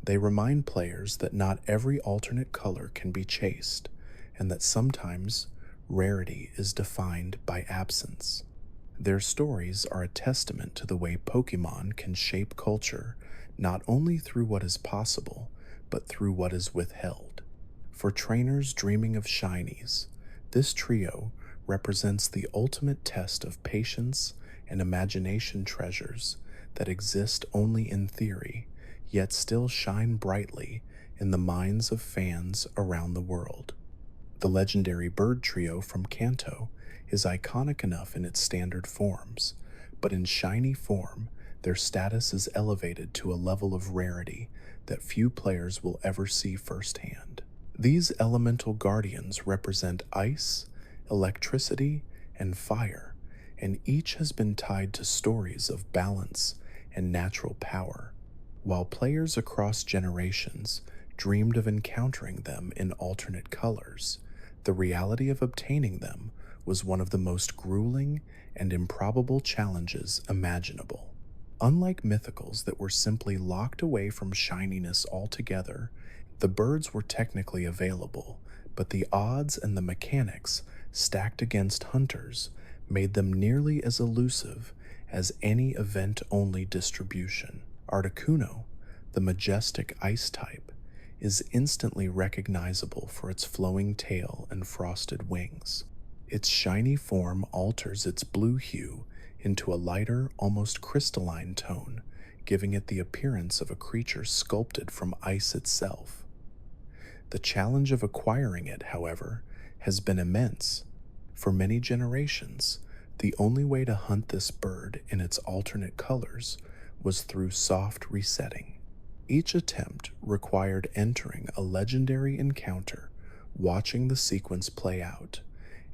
They remind players that not every alternate color can be chased, and that sometimes rarity is defined by absence. Their stories are a testament to the way Pokémon can shape culture, not only through what is possible, but through what is withheld. For trainers dreaming of shinies, this trio represents the ultimate test of patience and imagination treasures that exist only in theory, yet still shine brightly in the minds of fans around the world. The legendary bird trio from Kanto is iconic enough in its standard forms, but in shiny form, their status is elevated to a level of rarity that few players will ever see firsthand. These elemental guardians represent ice, electricity, and fire, and each has been tied to stories of balance and natural power. While players across generations dreamed of encountering them in alternate colors, the reality of obtaining them was one of the most grueling and improbable challenges imaginable. Unlike mythicals that were simply locked away from shininess altogether, the birds were technically available, but the odds and the mechanics stacked against hunters made them nearly as elusive as any event-only distribution. Articuno, the majestic ice type, is instantly recognizable for its flowing tail and frosted wings. Its shiny form alters its blue hue into a lighter, almost crystalline tone, giving it the appearance of a creature sculpted from ice itself. The challenge of acquiring it, however, has been immense. For many generations, the only way to hunt this bird in its alternate colors was through soft resetting. Each attempt required entering a legendary encounter, watching the sequence play out,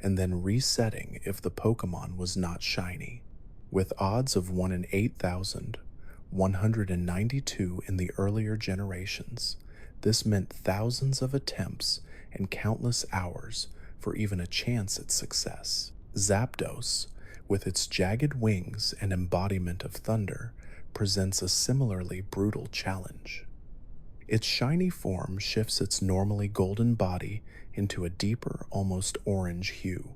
and then resetting if the Pokémon was not shiny. With odds of 1 in 8,192 in the earlier generations, this meant thousands of attempts and countless hours for even a chance at success. Zapdos, with its jagged wings and embodiment of thunder, presents a similarly brutal challenge. Its shiny form shifts its normally golden body into a deeper, almost orange hue.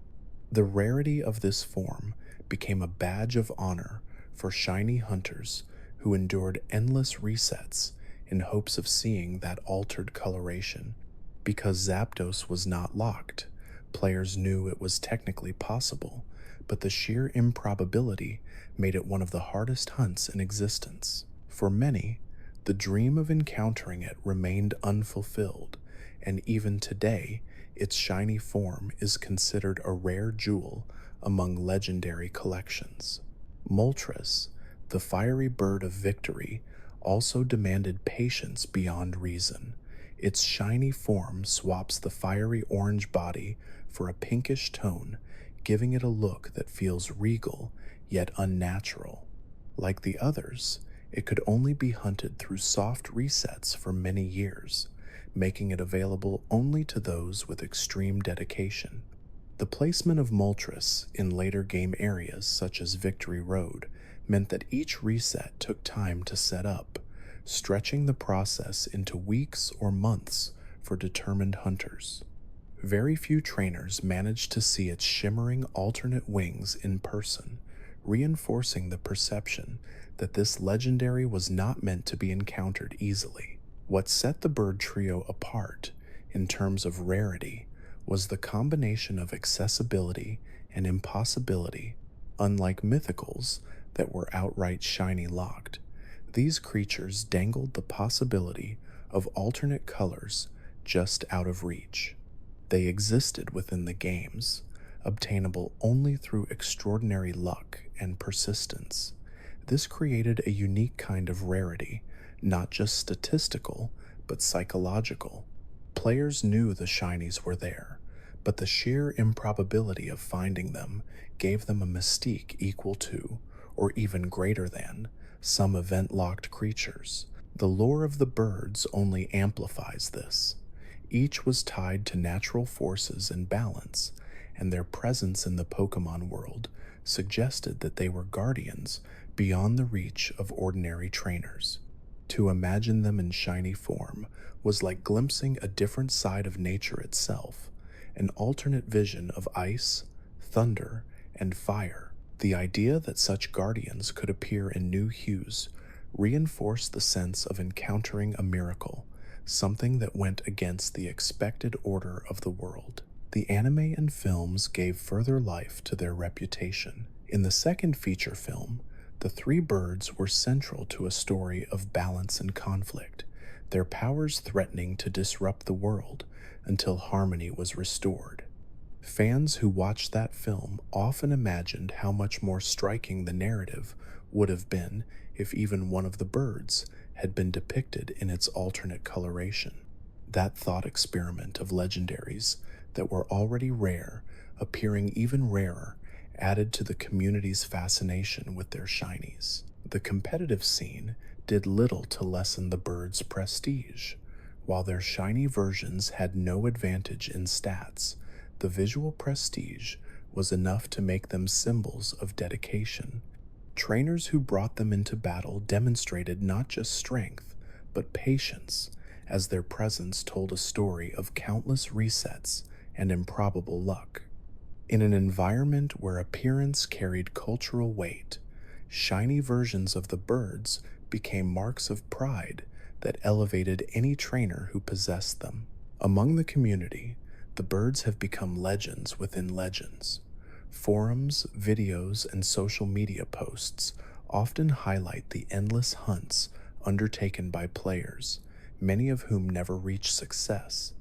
The rarity of this form became a badge of honor for shiny hunters who endured endless resets in hopes of seeing that altered coloration. Because Zapdos was not locked, players knew it was technically possible, but the sheer improbability made it one of the hardest hunts in existence. For many, the dream of encountering it remained unfulfilled, and even today, its shiny form is considered a rare jewel among legendary collections. Moltres, the fiery bird of victory, also demanded patience beyond reason. Its shiny form swaps the fiery orange body for a pinkish tone, giving it a look that feels regal yet unnatural. Like the others, it could only be hunted through soft resets for many years, making it available only to those with extreme dedication. The placement of Moltres in later game areas such as Victory Road meant that each reset took time to set up, stretching the process into weeks or months for determined hunters. Very few trainers managed to see its shimmering alternate wings in person, reinforcing the perception that this legendary was not meant to be encountered easily. What set the bird trio apart in terms of rarity was the combination of accessibility and impossibility. Unlike mythicals that were outright shiny locked, these creatures dangled the possibility of alternate colors just out of reach. They existed within the games, obtainable only through extraordinary luck and persistence. This created a unique kind of rarity, not just statistical, but psychological. Players knew the shinies were there, but the sheer improbability of finding them gave them a mystique equal to, or even greater than, some event-locked creatures. The lore of the birds only amplifies this. Each was tied to natural forces and balance, and their presence in the Pokémon world suggested that they were guardians beyond the reach of ordinary trainers. To imagine them in shiny form was like glimpsing a different side of nature itself, an alternate vision of ice, thunder, and fire. The idea that such guardians could appear in new hues reinforced the sense of encountering a miracle, something that went against the expected order of the world. The anime and films gave further life to their reputation. In the second feature film, the three birds were central to a story of balance and conflict. their powers threatening to disrupt the world until harmony was restored. Fans who watched that film often imagined how much more striking the narrative would have been if even one of the birds had been depicted in its alternate coloration. That thought experiment of legendaries that were already rare appearing even rarer added to the community's fascination with their shinies. The competitive scene did little to lessen the birds' prestige. While their shiny versions had no advantage in stats, the visual prestige was enough to make them symbols of dedication. Trainers who brought them into battle demonstrated not just strength, but patience, as their presence told a story of countless resets and improbable luck. In an environment where appearance carried cultural weight, shiny versions of the birds became marks of pride that elevated any trainer who possessed them. Among the community, the birds have become legends within legends. Forums, videos, and social media posts often highlight the endless hunts undertaken by players, many of whom never reach success.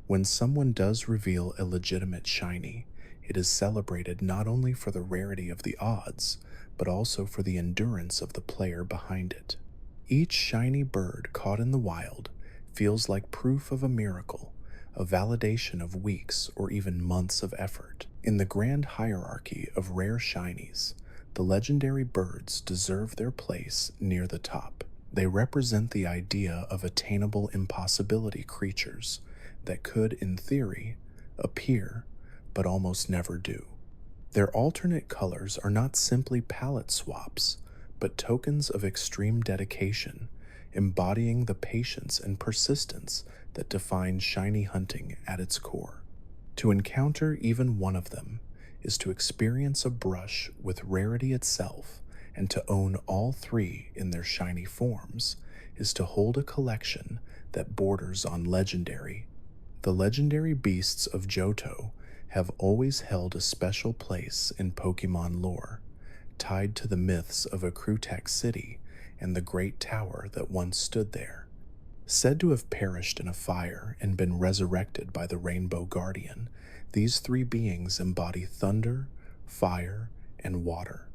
When someone does reveal a legitimate shiny, it is celebrated not only for the rarity of the odds, but also for the endurance of the player behind it. Each shiny bird caught in the wild feels like proof of a miracle, a validation of weeks or even months of effort. In the grand hierarchy of rare shinies, the legendary birds deserve their place near the top. They represent the idea of attainable impossibility creatures that could, in theory, appear but almost never do. Their alternate colors are not simply palette swaps, but tokens of extreme dedication, embodying the patience and persistence that define shiny hunting at its core. To encounter even one of them is to experience a brush with rarity itself, and to own all three in their shiny forms is to hold a collection that borders on legendary. The legendary beasts of Johto have always held a special place in Pokémon lore, tied to the myths of Akrutek City and the great tower that once stood there. Said to have perished in a fire and been resurrected by the Rainbow Guardian, these three beings embody thunder, fire, and water.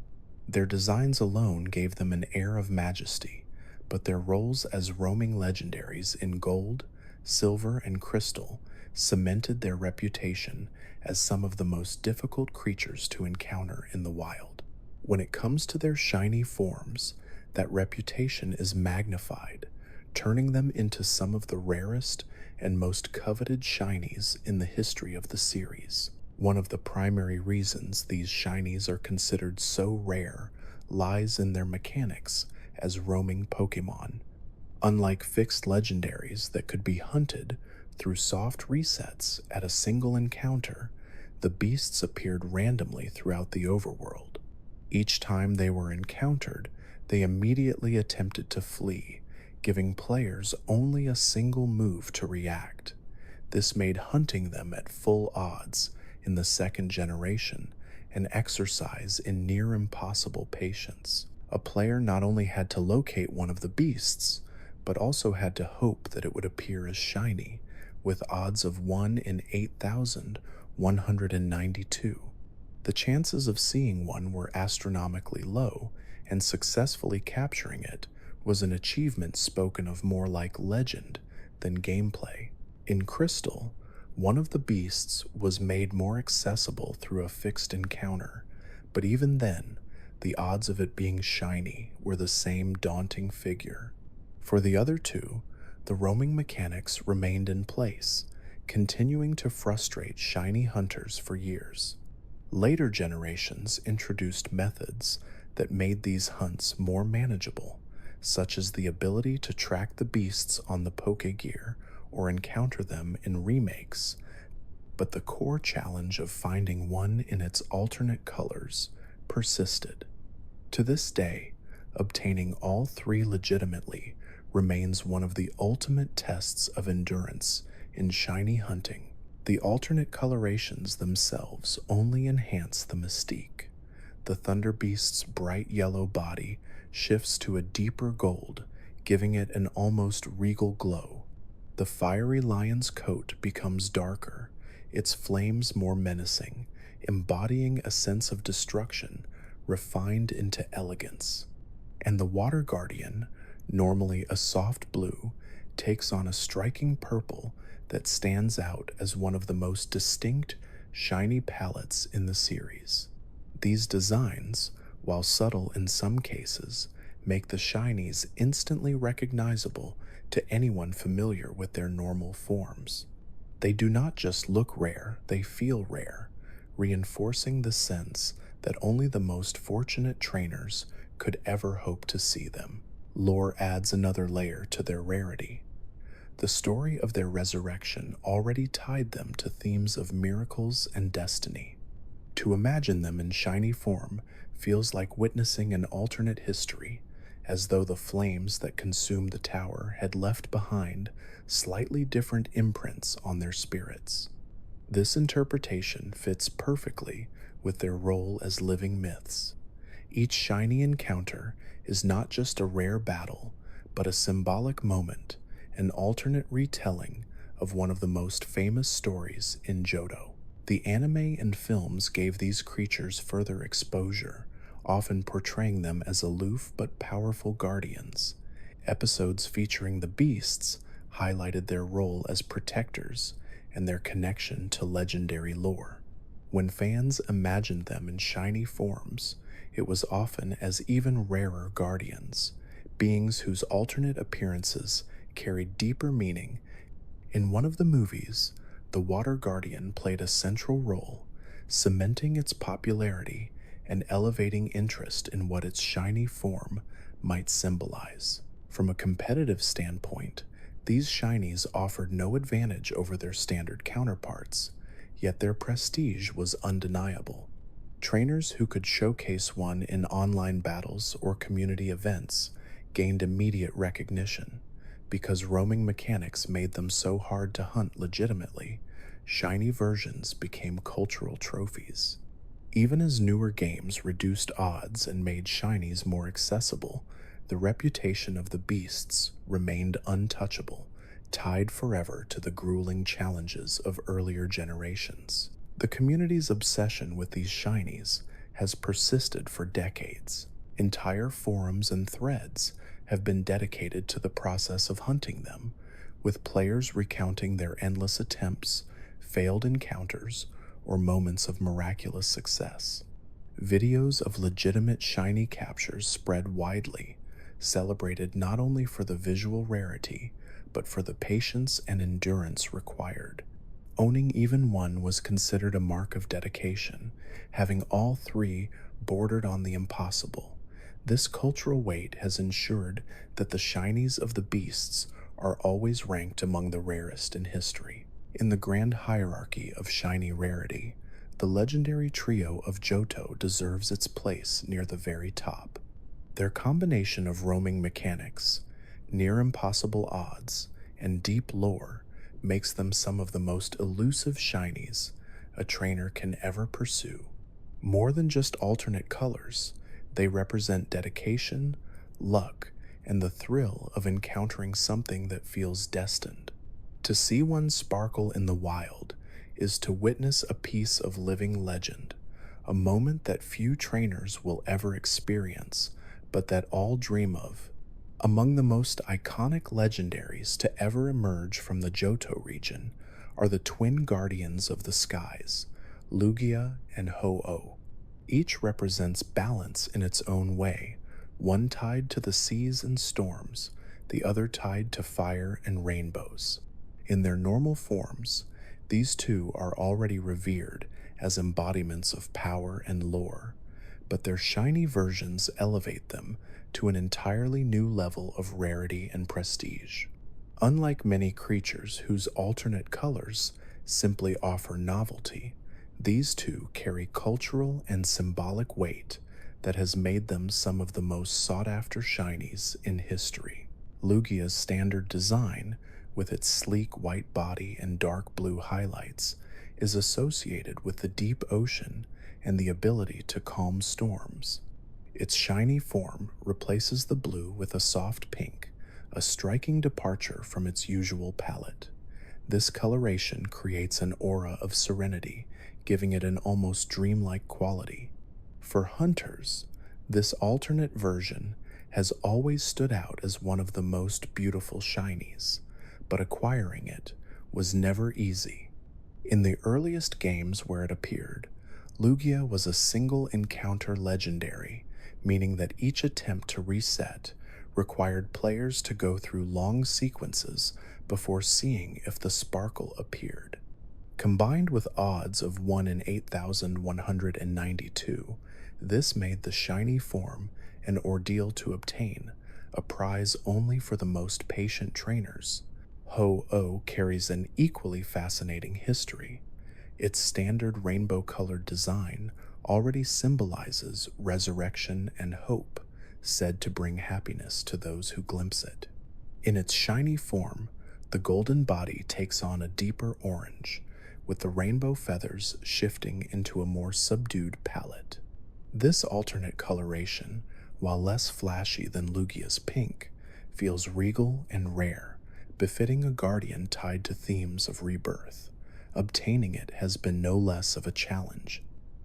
Their designs alone gave them an air of majesty, but their roles as roaming legendaries in gold, silver, and crystal cemented their reputation as some of the most difficult creatures to encounter in the wild. When it comes to their shiny forms, that reputation is magnified, turning them into some of the rarest and most coveted shinies in the history of the series. One of the primary reasons these shinies are considered so rare lies in their mechanics as roaming Pokémon. Unlike fixed legendaries that could be hunted through soft resets at a single encounter, the beasts appeared randomly throughout the overworld. Each time they were encountered, they immediately attempted to flee, giving players only a single move to react. This made hunting them at full odds in the second generation an exercise in near impossible patience. A player not only had to locate one of the beasts, but also had to hope that it would appear as shiny, with odds of 1 in 8,192. The chances of seeing one were astronomically low, and successfully capturing it was an achievement spoken of more like legend than gameplay. In Crystal, one of the beasts was made more accessible through a fixed encounter, but even then, the odds of it being shiny were the same daunting figure. For the other two, the roaming mechanics remained in place, continuing to frustrate shiny hunters for years. Later generations introduced methods that made these hunts more manageable, such as the ability to track the beasts on the Pokégear or encounter them in remakes, but the core challenge of finding one in its alternate colors persisted. To this day, obtaining all three legitimately remains one of the ultimate tests of endurance in shiny hunting. The alternate colorations themselves only enhance the mystique. The Thunder Beast's bright yellow body shifts to a deeper gold, giving it an almost regal glow. The fiery lion's coat becomes darker, its flames more menacing, embodying a sense of destruction refined into elegance. And the water guardian, normally a soft blue, takes on a striking purple that stands out as one of the most distinct, shiny palettes in the series. These designs, while subtle in some cases, make the shinies instantly recognizable to anyone familiar with their normal forms. They do not just look rare, they feel rare, reinforcing the sense that only the most fortunate trainers could ever hope to see them. Lore adds another layer to their rarity. The story of their resurrection already tied them to themes of miracles and destiny. To imagine them in shiny form feels like witnessing an alternate history, as though the flames that consumed the tower had left behind slightly different imprints on their spirits. This interpretation fits perfectly with their role as living myths. Each shiny encounter is not just a rare battle, but a symbolic moment, an alternate retelling of one of the most famous stories in Johto. The anime and films gave these creatures further exposure, often portraying them as aloof but powerful guardians. Episodes featuring the beasts highlighted their role as protectors and their connection to legendary lore. When fans imagined them in shiny forms, it was often as even rarer guardians, beings whose alternate appearances carried deeper meaning. In one of the movies, the Water Guardian played a central role, cementing its popularity and elevating interest in what its shiny form might symbolize. From a competitive standpoint, these shinies offered no advantage over their standard counterparts, yet their prestige was undeniable. Trainers who could showcase one in online battles or community events gained immediate recognition. Because roaming mechanics made them so hard to hunt legitimately, shiny versions became cultural trophies. Even as newer games reduced odds and made shinies more accessible, the reputation of the beasts remained untouchable, tied forever to the grueling challenges of earlier generations. The community's obsession with these shinies has persisted for decades. Entire forums and threads have been dedicated to the process of hunting them, with players recounting their endless attempts, failed encounters, or moments of miraculous success. Videos of legitimate shiny captures spread widely, celebrated not only for the visual rarity, but for the patience and endurance required. Owning even one was considered a mark of dedication, having all three bordered on the impossible. This cultural weight has ensured that the shinies of the beasts are always ranked among the rarest in history. In the grand hierarchy of shiny rarity, the legendary trio of Johto deserves its place near the very top. Their combination of roaming mechanics, near impossible odds, and deep lore makes them some of the most elusive shinies a trainer can ever pursue. More than just alternate colors, they represent dedication, luck, and the thrill of encountering something that feels destined. To see one sparkle in the wild is to witness a piece of living legend, a moment that few trainers will ever experience, but that all dream of. Among the most iconic legendaries to ever emerge from the Johto region are the twin guardians of the skies, Lugia and Ho-Oh. Each represents balance in its own way, one tied to the seas and storms, the other tied to fire and rainbows. In their normal forms, these two are already revered as embodiments of power and lore, but their shiny versions elevate them to an entirely new level of rarity and prestige. Unlike many creatures whose alternate colors simply offer novelty, these two carry cultural and symbolic weight that has made them some of the most sought-after shinies in history. Lugia's standard design, with its sleek white body and dark blue highlights, is associated with the deep ocean and the ability to calm storms. Its shiny form replaces the blue with a soft pink, a striking departure from its usual palette. This coloration creates an aura of serenity, giving it an almost dreamlike quality. For hunters, this alternate version has always stood out as one of the most beautiful shinies, but acquiring it was never easy. In the earliest games where it appeared, Lugia was a single encounter legendary, meaning that each attempt to reset required players to go through long sequences before seeing if the sparkle appeared. Combined with odds of 1 in 8,192, this made the shiny form an ordeal to obtain, a prize only for the most patient trainers. Ho-Oh carries an equally fascinating history. Its standard rainbow-colored design already symbolizes resurrection and hope, said to bring happiness to those who glimpse it. In its shiny form, the golden body takes on a deeper orange, with the rainbow feathers shifting into a more subdued palette. This alternate coloration, while less flashy than Lugia's pink, feels regal and rare, befitting a guardian tied to themes of rebirth. Obtaining it has been no less of a challenge.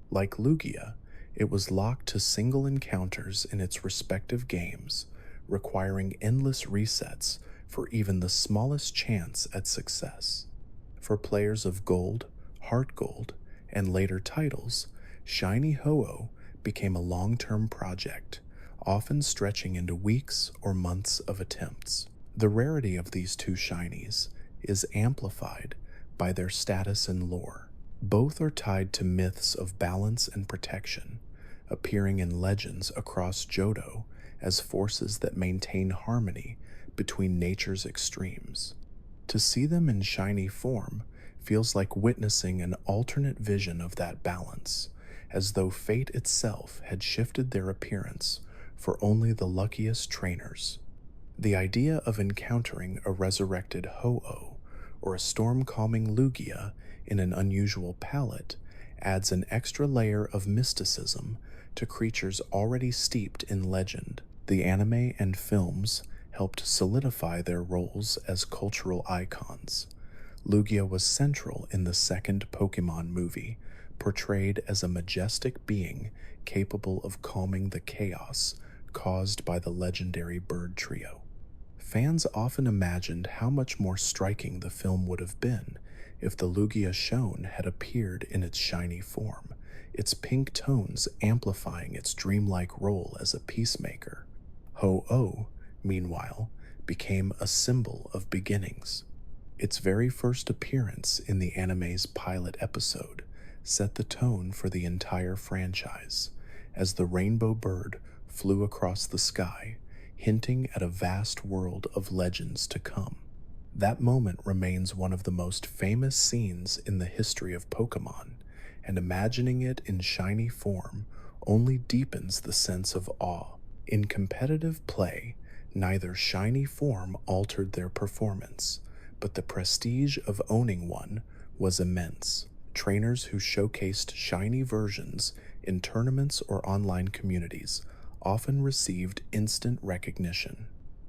Like Lugia, it was locked to single encounters in its respective games, requiring endless resets for even the smallest chance at success. For players of Gold, Heart Gold, and later titles, Shiny Ho-Oh became a long-term project, often stretching into weeks or months of attempts. The rarity of these two shinies is amplified by their status and lore. Both are tied to myths of balance and protection, appearing in legends across Johto as forces that maintain harmony between nature's extremes. To see them in shiny form feels like witnessing an alternate vision of that balance, as though fate itself had shifted their appearance for only the luckiest trainers. The idea of encountering a resurrected Ho-Oh or a storm-calming Lugia in an unusual palette adds an extra layer of mysticism to creatures already steeped in legend. The anime and films helped solidify their roles as cultural icons. Lugia was central in the second Pokémon movie, portrayed as a majestic being capable of calming the chaos caused by the legendary bird trio. Fans often imagined how much more striking the film would have been if the Lugia shown had appeared in its shiny form, its pink tones amplifying its dreamlike role as a peacemaker. Ho-Oh, meanwhile, became a symbol of beginnings. Its very first appearance in the anime's pilot episode set the tone for the entire franchise, as the rainbow bird flew across the sky, hinting at a vast world of legends to come. That moment remains one of the most famous scenes in the history of Pokémon, and imagining it in shiny form only deepens the sense of awe. In competitive play, neither shiny form altered their performance, but the prestige of owning one was immense. Trainers who showcased shiny versions in tournaments or online communities often received instant recognition.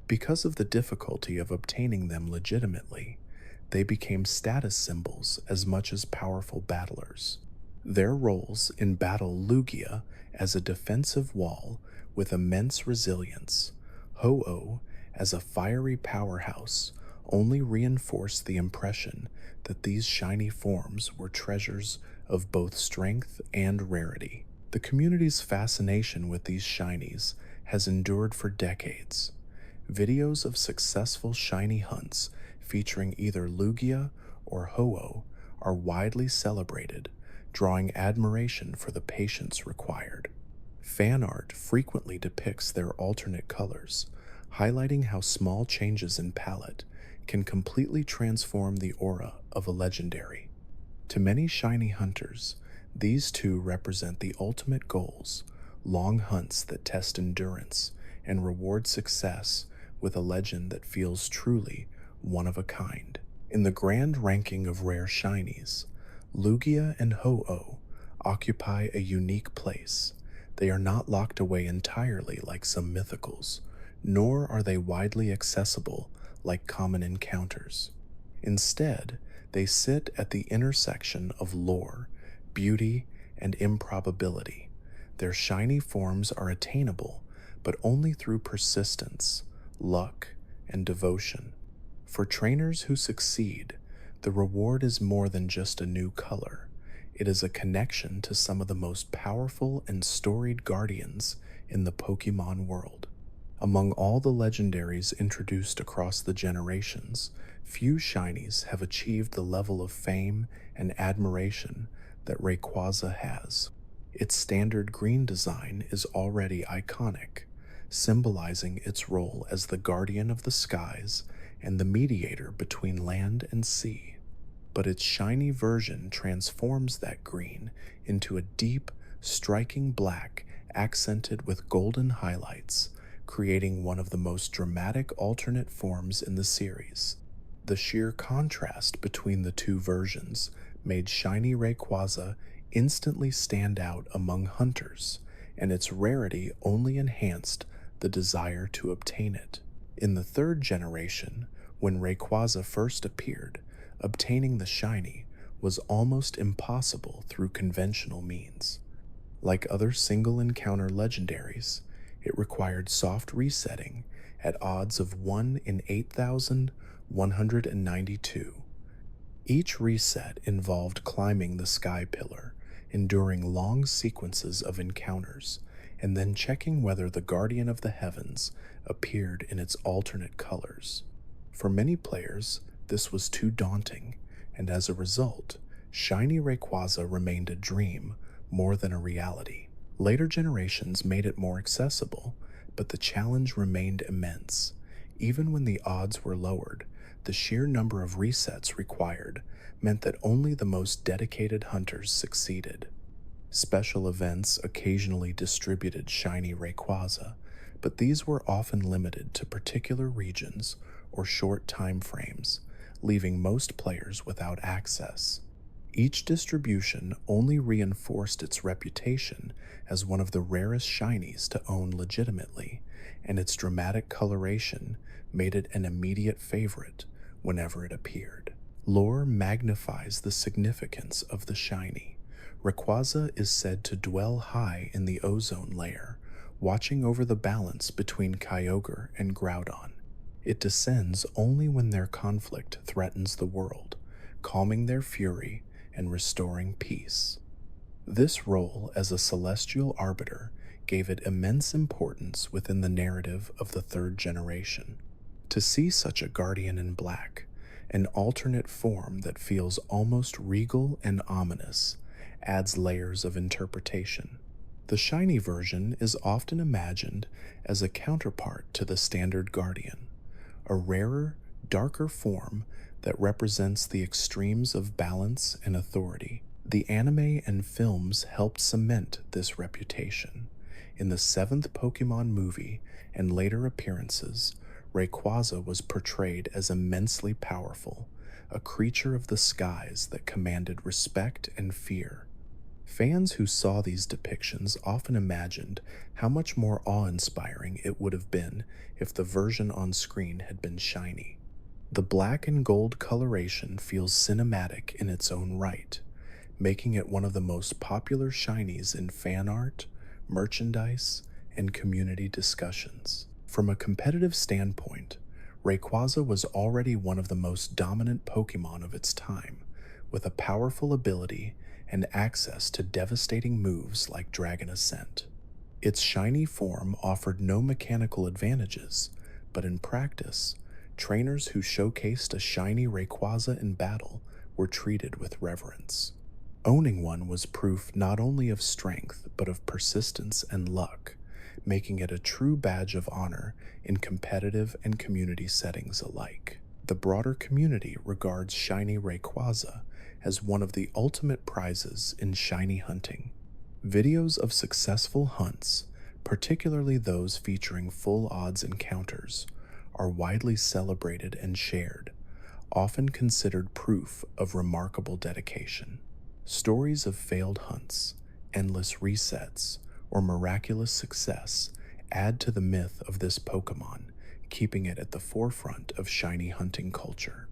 Because of the difficulty of obtaining them legitimately, they became status symbols as much as powerful battlers. Their roles in battle Lugia as a defensive wall with immense resilience, Ho-Oh as a fiery powerhouse, only reinforced the impression that these shiny forms were treasures of both strength and rarity. The community's fascination with these shinies has endured for decades. Videos of successful shiny hunts featuring either Lugia or Ho-Oh are widely celebrated, drawing admiration for the patience required. Fan art frequently depicts their alternate colors, highlighting how small changes in palette can completely transform the aura of a legendary. To many shiny hunters, these two represent the ultimate goals, long hunts that test endurance and reward success with a legend that feels truly one of a kind. In the grand ranking of rare shinies, Lugia and Ho-Oh occupy a unique place. They are not locked away entirely like some mythicals, nor are they widely accessible like common encounters. Instead, they sit at the intersection of lore, beauty, and improbability. Their shiny forms are attainable, but only through persistence, luck, and devotion. For trainers who succeed, the reward is more than just a new color. It is a connection to some of the most powerful and storied guardians in the Pokémon world. Among all the legendaries introduced across the generations, few shinies have achieved the level of fame and admiration that Rayquaza has. Its standard green design is already iconic, symbolizing its role as the guardian of the skies and the mediator between land and sea. But its shiny version transforms that green into a deep, striking black accented with golden highlights, creating one of the most dramatic alternate forms in the series. The sheer contrast between the two versions made shiny Rayquaza instantly stand out among hunters, and its rarity only enhanced the desire to obtain it. In the third generation, when Rayquaza first appeared, obtaining the shiny was almost impossible through conventional means. Like other single encounter legendaries, it required soft resetting at odds of 1 in 8,192. Each reset involved climbing the sky pillar, enduring long sequences of encounters, and then checking whether the guardian of the heavens appeared in its alternate colors. For many players, this was too daunting, and as a result, shiny Rayquaza remained a dream more than a reality. Later generations made it more accessible, but the challenge remained immense. Even when the odds were lowered, the sheer number of resets required meant that only the most dedicated hunters succeeded. Special events occasionally distributed shiny Rayquaza, but these were often limited to particular regions or short time frames, leaving most players without access. Each distribution only reinforced its reputation as one of the rarest shinies to own legitimately, and its dramatic coloration made it an immediate favorite whenever it appeared. Lore magnifies the significance of the shiny. Rayquaza is said to dwell high in the ozone layer, watching over the balance between Kyogre and Groudon. It descends only when their conflict threatens the world, calming their fury and restoring peace. This role as a celestial arbiter gave it immense importance within the narrative of the third generation. To see such a guardian in black, an alternate form that feels almost regal and ominous, adds layers of interpretation. The shiny version is often imagined as a counterpart to the standard guardian, a rarer, darker form that represents the extremes of balance and authority. The anime and films helped cement this reputation. In the 7th Pokémon movie and later appearances, Rayquaza was portrayed as immensely powerful, a creature of the skies that commanded respect and fear. Fans who saw these depictions often imagined how much more awe-inspiring it would have been if the version on screen had been shiny. The black and gold coloration feels cinematic in its own right, making it one of the most popular shinies in fan art, merchandise, and community discussions. From a competitive standpoint, Rayquaza was already one of the most dominant Pokémon of its time, with a powerful ability and access to devastating moves like Dragon Ascent. Its shiny form offered no mechanical advantages, but in practice, trainers who showcased a shiny Rayquaza in battle were treated with reverence. Owning one was proof not only of strength, but of persistence and luck, making it a true badge of honor in competitive and community settings alike. The broader community regards shiny Rayquaza as one of the ultimate prizes in shiny hunting. Videos of successful hunts, particularly those featuring full odds encounters, are widely celebrated and shared, often considered proof of remarkable dedication. Stories of failed hunts, endless resets, or miraculous success add to the myth of this Pokémon, keeping it at the forefront of shiny hunting culture.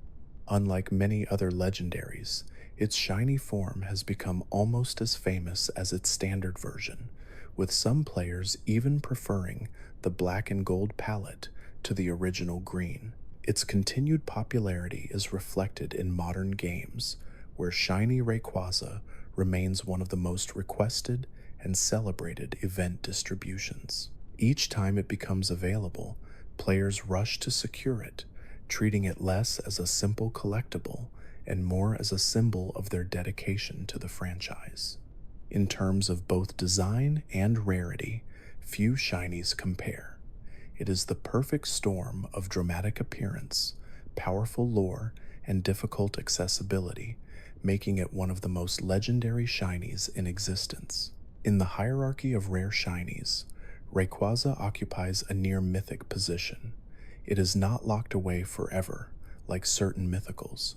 Unlike many other legendaries, its shiny form has become almost as famous as its standard version, with some players even preferring the black and gold palette to the original green. Its continued popularity is reflected in modern games, where shiny Rayquaza remains one of the most requested and celebrated event distributions. Each time it becomes available, players rush to secure it, treating it less as a simple collectible and more as a symbol of their dedication to the franchise. In terms of both design and rarity, few shinies compare. It is the perfect storm of dramatic appearance, powerful lore, and difficult accessibility, making it one of the most legendary shinies in existence. In the hierarchy of rare shinies, Rayquaza occupies a near mythic position. It is not locked away forever, like certain mythicals,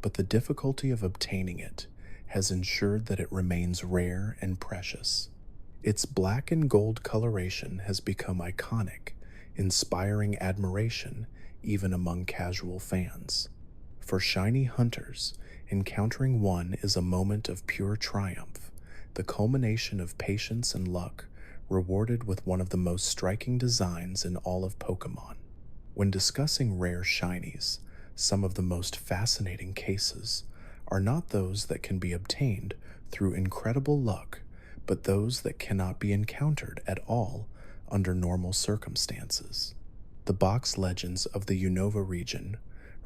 but the difficulty of obtaining it has ensured that it remains rare and precious. Its black and gold coloration has become iconic, inspiring admiration even among casual fans. For shiny hunters, encountering one is a moment of pure triumph, the culmination of patience and luck, rewarded with one of the most striking designs in all of Pokémon. When discussing rare shinies, some of the most fascinating cases are not those that can be obtained through incredible luck, but those that cannot be encountered at all under normal circumstances. The box legends of the Unova region,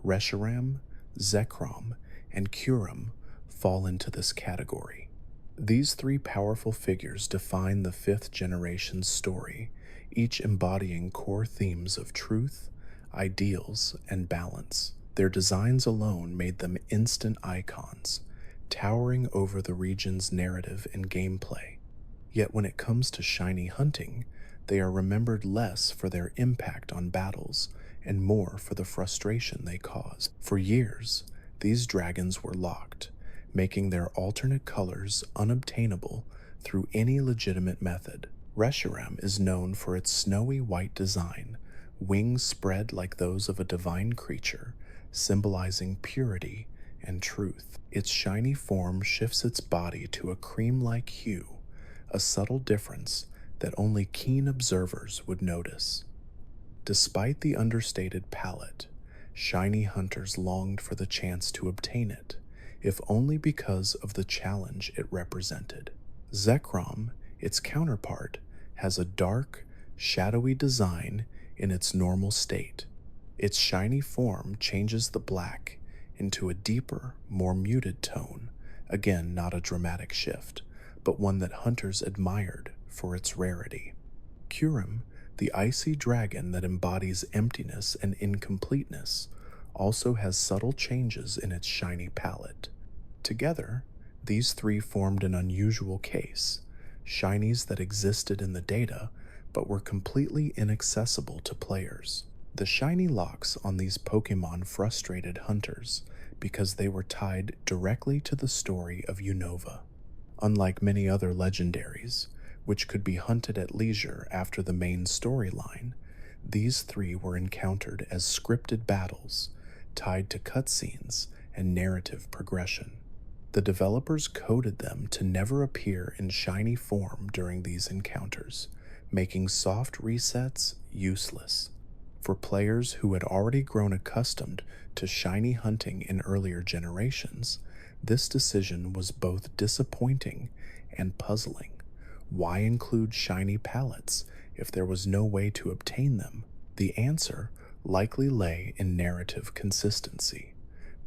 Reshiram, Zekrom, and Kyurem, fall into this category. These three powerful figures define the fifth generation's story, each embodying core themes of truth, ideals, and balance. Their designs alone made them instant icons, towering over the region's narrative and gameplay. Yet when it comes to shiny hunting, they are remembered less for their impact on battles and more for the frustration they cause. For years, these dragons were locked, making their alternate colors unobtainable through any legitimate method. Reshiram is known for its snowy white design, wings spread like those of a divine creature, symbolizing purity and truth. Its shiny form shifts its body to a cream-like hue, a subtle difference that only keen observers would notice. Despite the understated palette, shiny hunters longed for the chance to obtain it, if only because of the challenge it represented. Zekrom, its counterpart, has a dark, shadowy design in its normal state. Its shiny form changes the black into a deeper, more muted tone, again not a dramatic shift, but one that hunters admired for its rarity. Kyurem, the icy dragon that embodies emptiness and incompleteness, also has subtle changes in its shiny palette. Together, these three formed an unusual case, shinies that existed in the data but were completely inaccessible to players. The shiny locks on these Pokémon frustrated hunters because they were tied directly to the story of Unova. Unlike many other legendaries, which could be hunted at leisure after the main storyline, these three were encountered as scripted battles, tied to cutscenes and narrative progression. The developers coded them to never appear in shiny form during these encounters, making soft resets useless. For players who had already grown accustomed to shiny hunting in earlier generations, this decision was both disappointing and puzzling. Why include shiny palettes if there was no way to obtain them? The answer likely lay in narrative consistency.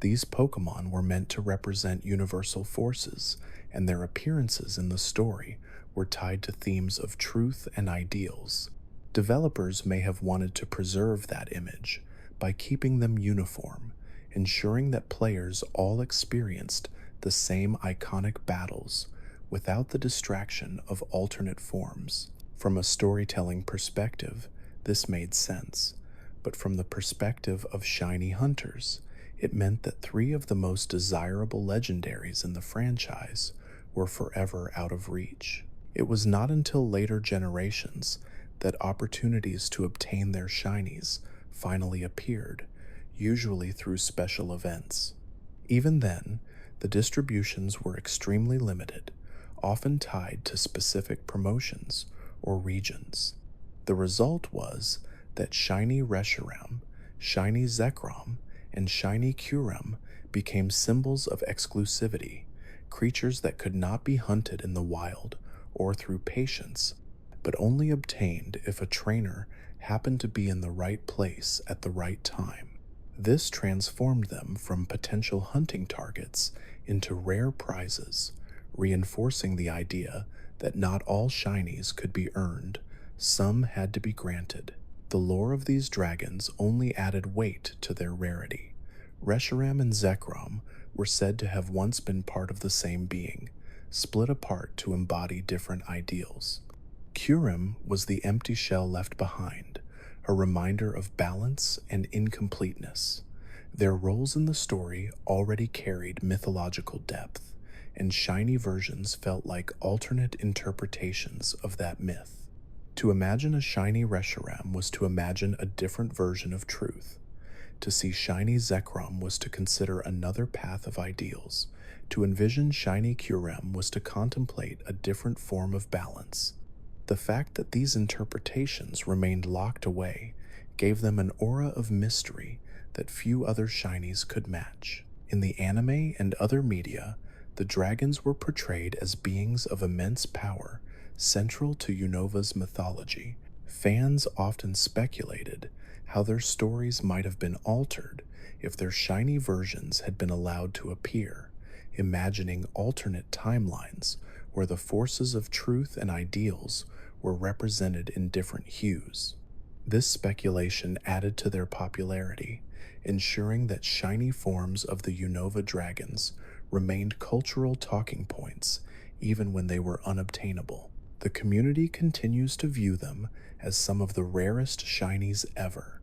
These Pokémon were meant to represent universal forces, and their appearances in the story were tied to themes of truth and ideals. Developers may have wanted to preserve that image by keeping them uniform, ensuring that players all experienced the same iconic battles without the distraction of alternate forms. From a storytelling perspective, this made sense, but from the perspective of shiny hunters, it meant that three of the most desirable legendaries in the franchise were forever out of reach. It was not until later generations that opportunities to obtain their shinies finally appeared, usually through special events. Even then, the distributions were extremely limited, often tied to specific promotions or regions. The result was that shiny Reshiram, shiny Zekrom, and shiny Kyurem became symbols of exclusivity, creatures that could not be hunted in the wild or through patience, but only obtained if a trainer happened to be in the right place at the right time. This transformed them from potential hunting targets into rare prizes, reinforcing the idea that not all shinies could be earned, some had to be granted. The lore of these dragons only added weight to their rarity. Reshiram and Zekrom were said to have once been part of the same being, split apart to embody different ideals. Kyurem was the empty shell left behind, a reminder of balance and incompleteness. Their roles in the story already carried mythological depth, and shiny versions felt like alternate interpretations of that myth. To imagine a shiny Reshiram was to imagine a different version of truth. To see shiny Zekrom was to consider another path of ideals. To envision shiny Kyurem was to contemplate a different form of balance. The fact that these interpretations remained locked away gave them an aura of mystery that few other shinies could match. In the anime and other media, the dragons were portrayed as beings of immense power, central to Unova's mythology. Fans often speculated how their stories might have been altered if their shiny versions had been allowed to appear, imagining alternate timelines where the forces of truth and ideals were represented in different hues. This speculation added to their popularity, ensuring that shiny forms of the Unova dragons remained cultural talking points even when they were unobtainable. The community continues to view them as some of the rarest shinies ever.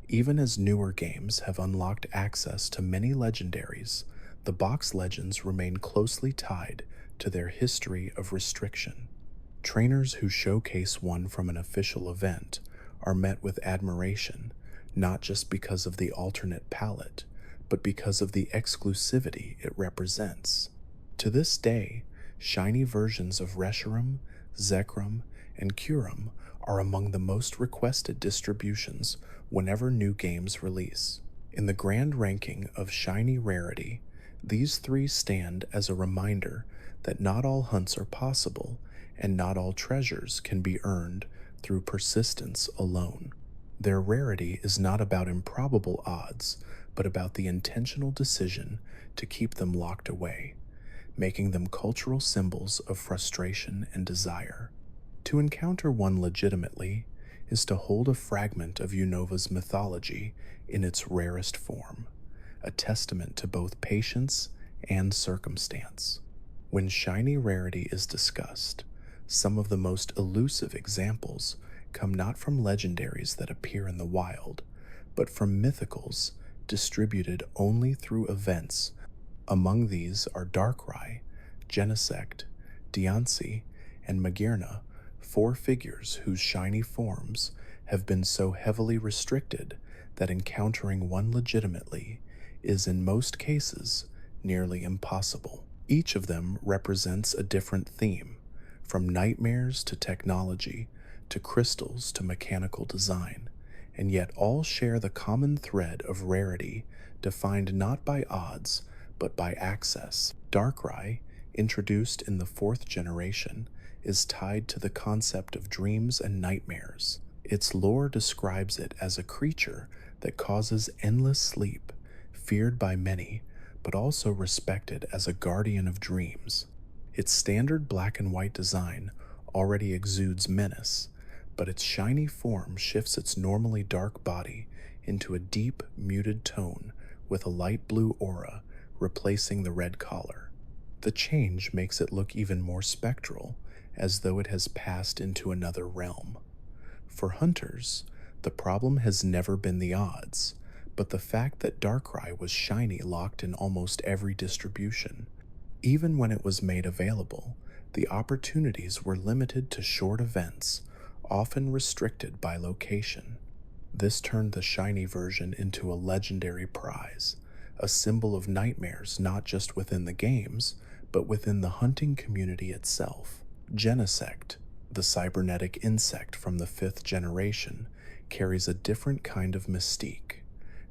Even as newer games have unlocked access to many legendaries, the box legends remain closely tied to their history of restriction. Trainers who showcase one from an official event are met with admiration, not just because of the alternate palette, but because of the exclusivity it represents. To this day, shiny versions of Reshiram, Zekrom, and Kyurem are among the most requested distributions whenever new games release. In the grand ranking of shiny rarity, these three stand as a reminder that not all hunts are possible and not all treasures can be earned through persistence alone. Their rarity is not about improbable odds, but about the intentional decision to keep them locked away, making them cultural symbols of frustration and desire. To encounter one legitimately is to hold a fragment of Unova's mythology in its rarest form, a testament to both patience and circumstance. When shiny rarity is discussed, some of the most elusive examples come not from legendaries that appear in the wild, but from mythicals distributed only through events. Among these are Darkrai, Genesect, Diancie, and Magearna, four figures whose shiny forms have been so heavily restricted that encountering one legitimately is in most cases nearly impossible. Each of them represents a different theme, from nightmares to technology, to crystals to mechanical design, and yet all share the common thread of rarity defined not by odds, but by access. Darkrai, introduced in the 4th generation, is tied to the concept of dreams and nightmares. Its lore describes it as a creature that causes endless sleep, feared by many, but also respected as a guardian of dreams. Its standard black and white design already exudes menace, but its shiny form shifts its normally dark body into a deep, muted tone with a light blue aura replacing the red collar. The change makes it look even more spectral, as though it has passed into another realm. For hunters, the problem has never been the odds, but the fact that Darkrai was shiny locked in almost every distribution. Even when it was made available, the opportunities were limited to short events, often restricted by location. This turned the shiny version into a legendary prize, a symbol of nightmares not just within the games, but within the hunting community itself. Genesect, the cybernetic insect from the 5th generation, carries a different kind of mystique.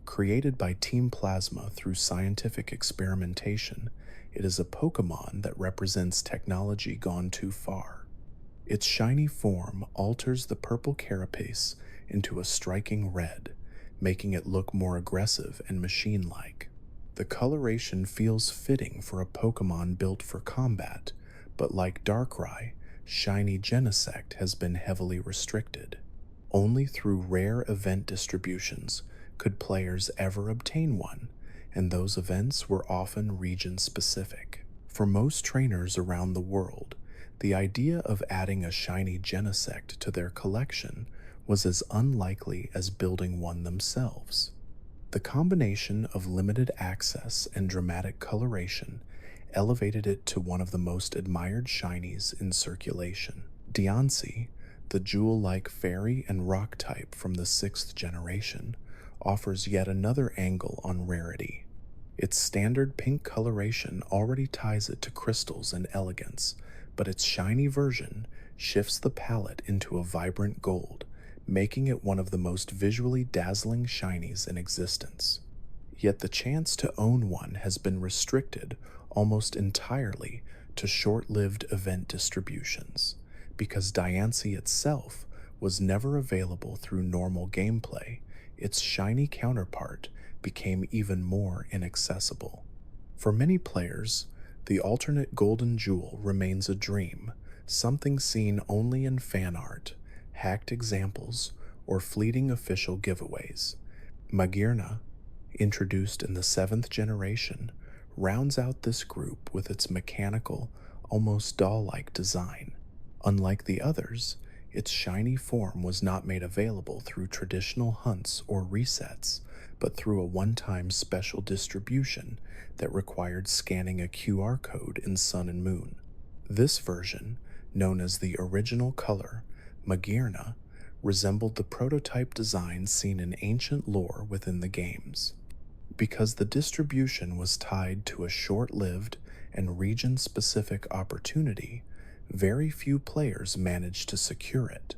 Created by Team Plasma through scientific experimentation, it is a Pokémon that represents technology gone too far. Its shiny form alters the purple carapace into a striking red, making it look more aggressive and machine-like. The coloration feels fitting for a Pokémon built for combat, but like Darkrai, shiny Genesect has been heavily restricted. Only through rare event distributions could players ever obtain one, and those events were often region-specific. For most trainers around the world, the idea of adding a shiny Genesect to their collection was as unlikely as building one themselves. The combination of limited access and dramatic coloration elevated it to one of the most admired shinies in circulation. Diancie, the jewel-like fairy and rock type from the 6th generation, offers yet another angle on rarity. Its standard pink coloration already ties it to crystals and elegance, but its shiny version shifts the palette into a vibrant gold, making it one of the most visually dazzling shinies in existence. Yet the chance to own one has been restricted almost entirely to short-lived event distributions, because Diancie itself was never available through normal gameplay. Its shiny counterpart became even more inaccessible. For many players, the alternate golden jewel remains a dream, something seen only in fan art, hacked examples, or fleeting official giveaways. Magearna, introduced in the 7th generation, rounds out this group with its mechanical, almost doll-like design. Unlike the others, its shiny form was not made available through traditional hunts or resets, but through a one-time special distribution that required scanning a QR code in Sun and Moon. This version, known as the original color, Magearna, resembled the prototype design seen in ancient lore within the games. Because the distribution was tied to a short-lived and region-specific opportunity, very few players managed to secure it.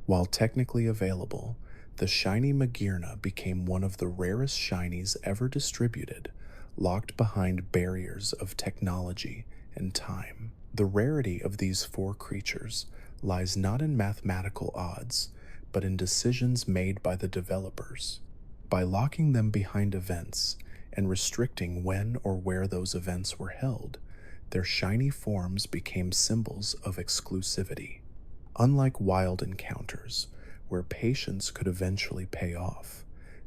While technically available, the shiny Magearna became one of the rarest shinies ever distributed, locked behind barriers of technology and time. The rarity of these 4 creatures lies not in mathematical odds, but in decisions made by the developers. By locking them behind events and restricting when or where those events were held, their shiny forms became symbols of exclusivity. Unlike wild encounters, where patience could eventually pay off,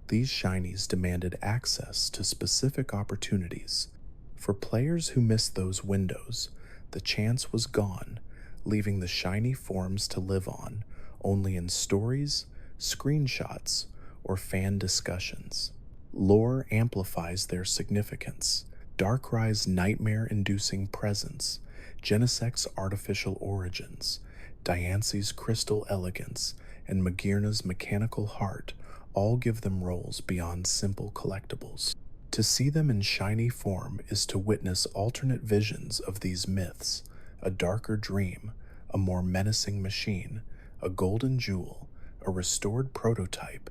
these shinies demanded access to specific opportunities. For players who missed those windows, the chance was gone, leaving the shiny forms to live on only in stories, screenshots, or fan discussions. Lore amplifies their significance. Darkrai's nightmare-inducing presence, Genesect's artificial origins, Diancie's crystal elegance, and Magearna's mechanical heart all give them roles beyond simple collectibles. To see them in shiny form is to witness alternate visions of these myths, a darker dream, a more menacing machine, a golden jewel, a restored prototype.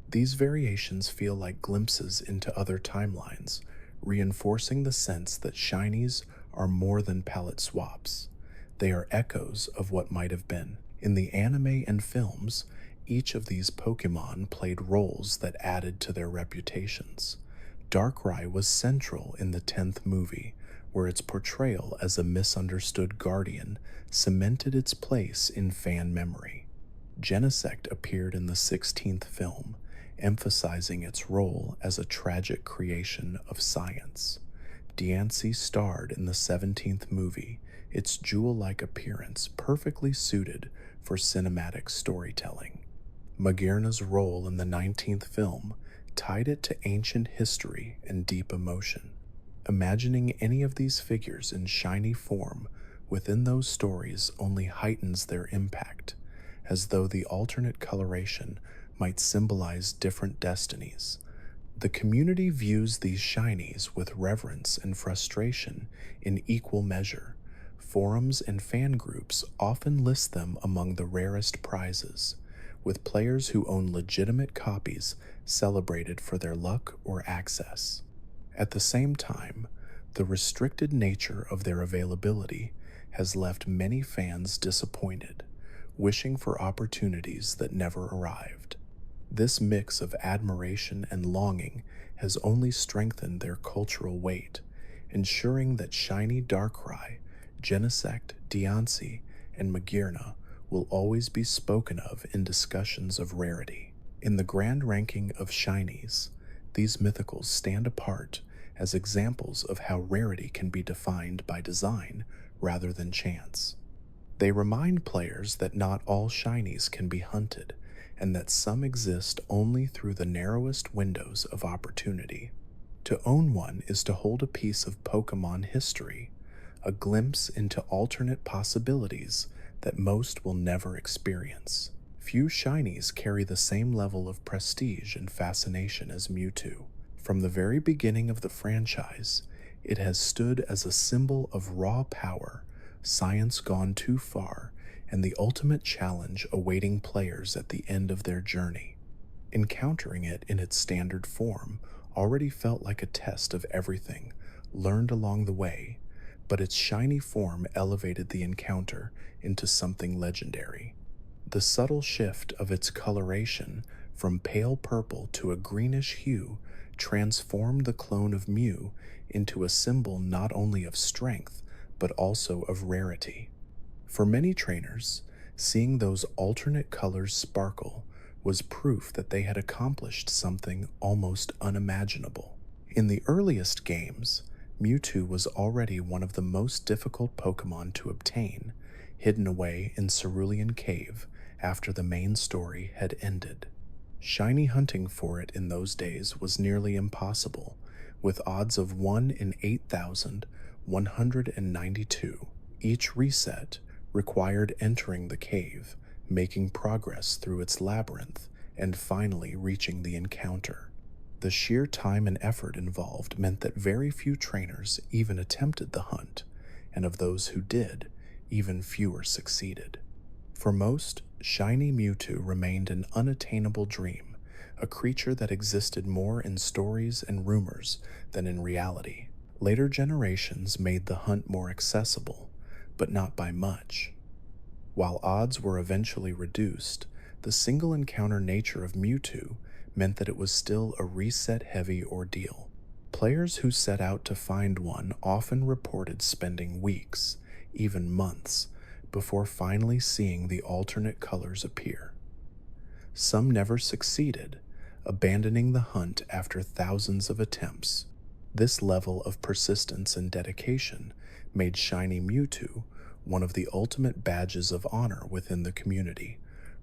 These variations feel like glimpses into other timelines, reinforcing the sense that shinies are more than palette swaps. They are echoes of what might have been. In the anime and films, each of these Pokémon played roles that added to their reputations. Darkrai was central in the 10th movie, where its portrayal as a misunderstood guardian cemented its place in fan memory. Genesect appeared in the 16th film, emphasizing its role as a tragic creation of science. Diancie starred in the 17th movie, its jewel-like appearance perfectly suited for cinematic storytelling. Magearna's role in the 19th film tied it to ancient history and deep emotion. Imagining any of these figures in shiny form within those stories only heightens their impact. as though the alternate coloration might symbolize different destinies. The community views these shinies with reverence and frustration in equal measure. Forums and fan groups often list them among the rarest prizes, with players who own legitimate copies celebrated for their luck or access. At the same time, the restricted nature of their availability has left many fans disappointed, wishing for opportunities that never arrived. This mix of admiration and longing has only strengthened their cultural weight, ensuring that shiny Darkrai, Genesect, Deontay, and Magearna will always be spoken of in discussions of rarity. In the grand ranking of shinies, these mythicals stand apart as examples of how rarity can be defined by design rather than chance. They remind players that not all shinies can be hunted, and that some exist only through the narrowest windows of opportunity. To own one is to hold a piece of Pokémon history, a glimpse into alternate possibilities that most will never experience. Few shinies carry the same level of prestige and fascination as Mewtwo. From the very beginning of the franchise, it has stood as a symbol of raw power, science gone too far, and the ultimate challenge awaiting players at the end of their journey. Encountering it in its standard form already felt like a test of everything learned along the way, but its shiny form elevated the encounter into something legendary. The subtle shift of its coloration from pale purple to a greenish hue transformed the clone of Mew into a symbol not only of strength but also of rarity. For many trainers, seeing those alternate colors sparkle was proof that they had accomplished something almost unimaginable. In the earliest games, Mewtwo was already one of the most difficult Pokémon to obtain, hidden away in Cerulean Cave after the main story had ended. Shiny hunting for it in those days was nearly impossible, with odds of 1 in 8,192. Each reset required entering the cave, making progress through its labyrinth, and finally reaching the encounter. The sheer time and effort involved meant that very few trainers even attempted the hunt, and of those who did, even fewer succeeded. For most, shiny Mewtwo remained an unattainable dream, a creature that existed more in stories and rumors than in reality. Later generations made the hunt more accessible, but not by much. While odds were eventually reduced, the single encounter nature of Mewtwo meant that it was still a reset-heavy ordeal. Players who set out to find one often reported spending weeks, even months, before finally seeing the alternate colors appear. Some never succeeded, abandoning the hunt after thousands of attempts. This level of persistence and dedication made Shiny Mewtwo one of the ultimate badges of honor within the community,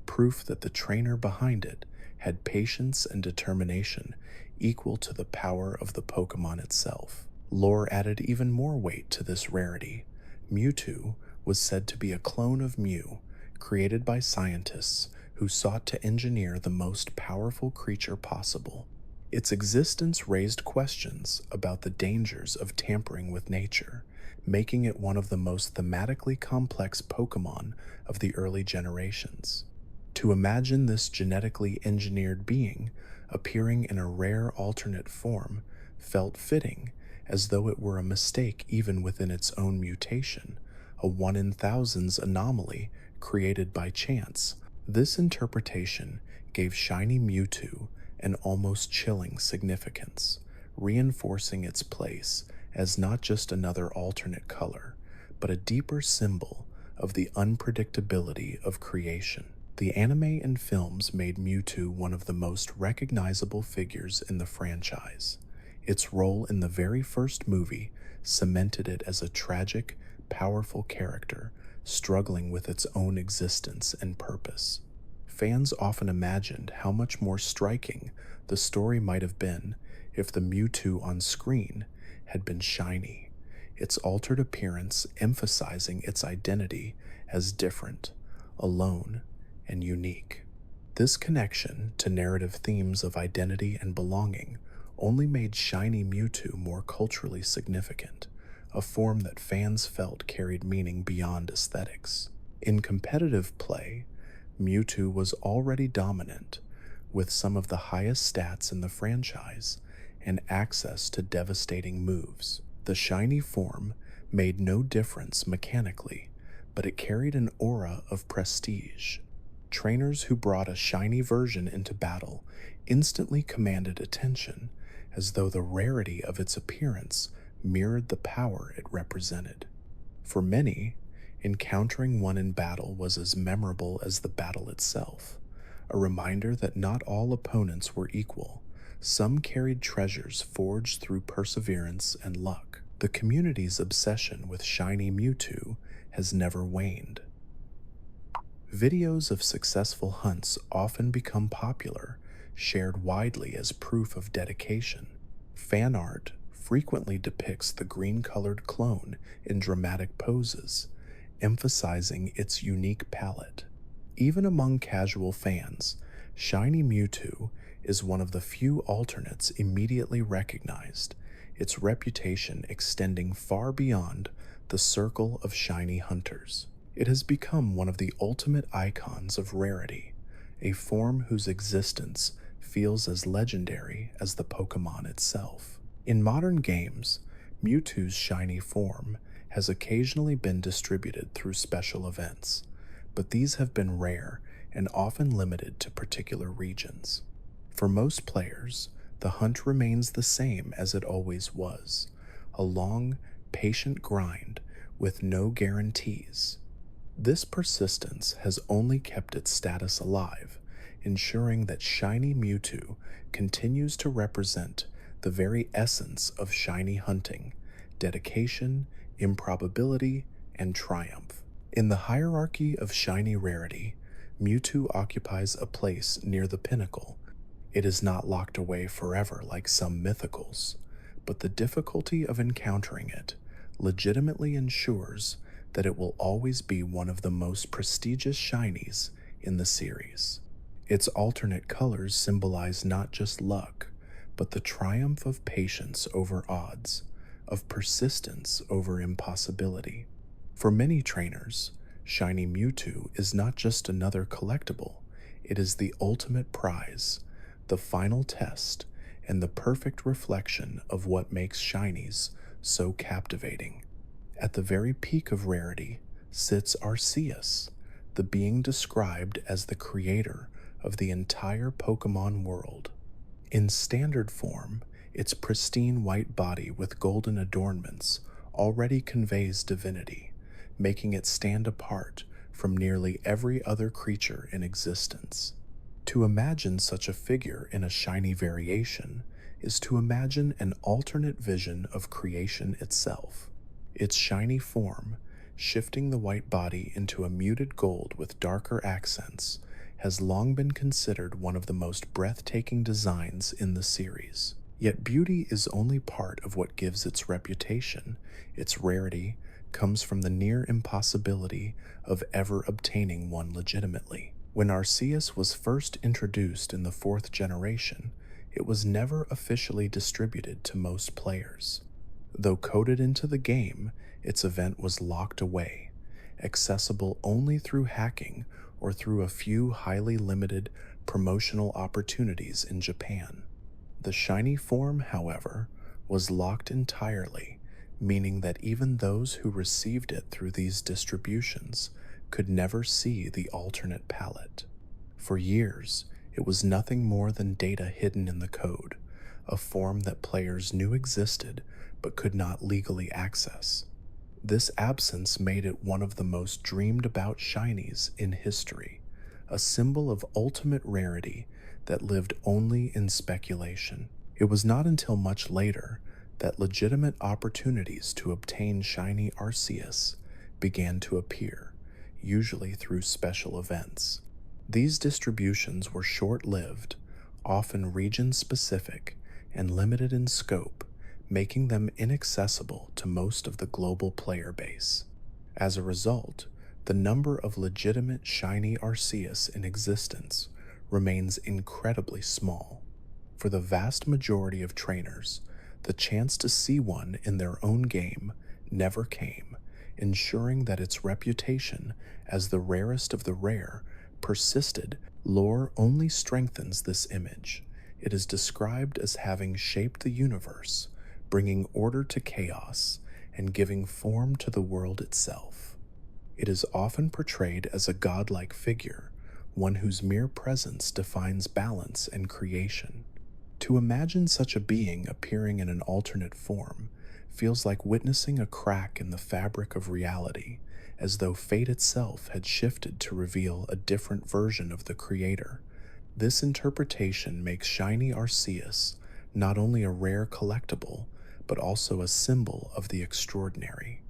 proof that the trainer behind it had patience and determination equal to the power of the Pokémon itself. Lore added even more weight to this rarity. Mewtwo was said to be a clone of Mew, created by scientists who sought to engineer the most powerful creature possible. Its existence raised questions about the dangers of tampering with nature, making it one of the most thematically complex Pokémon of the early generations. To imagine this genetically engineered being appearing in a rare alternate form felt fitting, as though it were a mistake even within its own mutation, a 1 in thousands anomaly created by chance. This interpretation gave Shiny Mewtwo an almost chilling significance, reinforcing its place as not just another alternate color, but a deeper symbol of the unpredictability of creation. The anime and films made Mewtwo one of the most recognizable figures in the franchise. Its role in the very first movie cemented it as a tragic, powerful character, struggling with its own existence and purpose. Fans often imagined how much more striking the story might have been if the Mewtwo on screen had been shiny, its altered appearance emphasizing its identity as different, alone, and unique. This connection to narrative themes of identity and belonging only made shiny Mewtwo more culturally significant, a form that fans felt carried meaning beyond aesthetics. In competitive play, Mewtwo was already dominant, with some of the highest stats in the franchise and access to devastating moves. The shiny form made no difference mechanically, but it carried an aura of prestige. Trainers who brought a shiny version into battle instantly commanded attention, as though the rarity of its appearance mirrored the power it represented. For many, encountering one in battle was as memorable as the battle itself, a reminder that not all opponents were equal. Some carried treasures forged through perseverance and luck. The community's obsession with shiny Mewtwo has never waned. Videos of successful hunts often become popular, shared widely as proof of dedication. Fan art frequently depicts the green-colored clone in dramatic poses, emphasizing its unique palette. Even among casual fans, shiny Mewtwo is one of the few alternates immediately recognized, its reputation extending far beyond the circle of shiny hunters. It has become one of the ultimate icons of rarity, a form whose existence feels as legendary as the Pokémon itself. In modern games, Mewtwo's shiny form has occasionally been distributed through special events, but these have been rare and often limited to particular regions. For most players, the hunt remains the same as it always was, a long, patient grind with no guarantees. This persistence has only kept its status alive, ensuring that shiny Mewtwo continues to represent the very essence of shiny hunting: dedication, improbability, and triumph. In the hierarchy of shiny rarity, Mewtwo occupies a place near the pinnacle. It is not locked away forever like some mythicals, but the difficulty of encountering it legitimately ensures that it will always be one of the most prestigious shinies in the series. Its alternate colors symbolize not just luck, but the triumph of patience over odds, of persistence over impossibility. For many trainers, shiny Mewtwo is not just another collectible, it is the ultimate prize, the final test, and the perfect reflection of what makes shinies so captivating. At the very peak of rarity sits Arceus, the being described as the creator of the entire Pokémon world. In standard form, its pristine white body with golden adornments already conveys divinity, making it stand apart from nearly every other creature in existence. To imagine such a figure in a shiny variation is to imagine an alternate vision of creation itself. Its shiny form, shifting the white body into a muted gold with darker accents, has long been considered one of the most breathtaking designs in the series. Yet beauty is only part of what gives its reputation. Its rarity comes from the near impossibility of ever obtaining one legitimately. When Arceus was first introduced in the 4th generation, it was never officially distributed to most players. Though coded into the game, its event was locked away, accessible only through hacking or through a few highly limited promotional opportunities in Japan. The shiny form, however, was locked entirely, meaning that even those who received it through these distributions could never see the alternate palette. For years, it was nothing more than data hidden in the code, a form that players knew existed but could not legally access. This absence made it one of the most dreamed about shinies in history, a symbol of ultimate rarity that lived only in speculation. It was not until much later that legitimate opportunities to obtain shiny Arceus began to appear, usually through special events. These distributions were short-lived, often region-specific, and limited in scope, making them inaccessible to most of the global player base. As a result, The number of legitimate shiny Arceus in existence remains incredibly small. For the vast majority of trainers, the chance to see one in their own game never came, ensuring that its reputation as the rarest of the rare persisted. Lore only strengthens this image. It is described as having shaped the universe, bringing order to chaos, and giving form to the world itself. It is often portrayed as a godlike figure, one whose mere presence defines balance and creation. To imagine such a being appearing in an alternate form feels like witnessing a crack in the fabric of reality, as though fate itself had shifted to reveal a different version of the creator. This interpretation makes Shiny Arceus not only a rare collectible, but also a symbol of the extraordinary,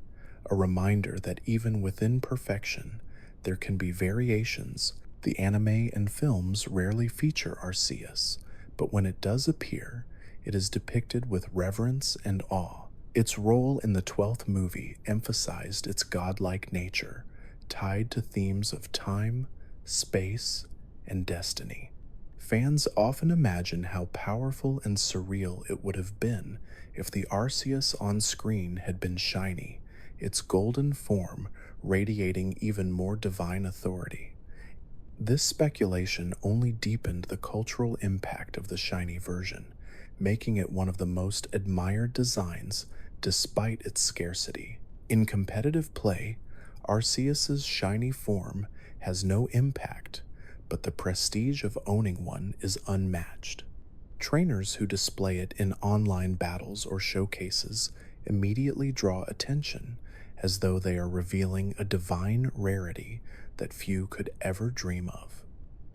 a reminder that even within perfection, there can be variations. The anime and films rarely feature Arceus, but when it does appear, it is depicted with reverence and awe. Its role in the 12th movie emphasized its godlike nature, tied to themes of time, space, and destiny. Fans often imagine how powerful and surreal it would have been if the Arceus on screen had been shiny, its golden form radiating even more divine authority. This speculation only deepened the cultural impact of the shiny version, making it one of the most admired designs despite its scarcity. In competitive play, Arceus's shiny form has no impact, but the prestige of owning one is unmatched. Trainers who display it in online battles or showcases immediately draw attention, as though they are revealing a divine rarity that few could ever dream of.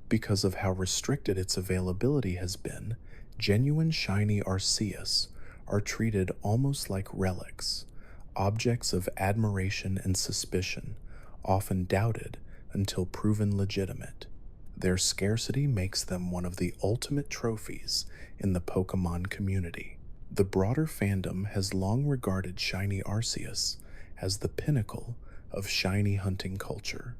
Because of how restricted its availability has been, genuine shiny Arceus are treated almost like relics, objects of admiration and suspicion, often doubted until proven legitimate. Their scarcity makes them one of the ultimate trophies in the Pokémon community. The broader fandom has long regarded Shiny Arceus as the pinnacle of shiny hunting culture.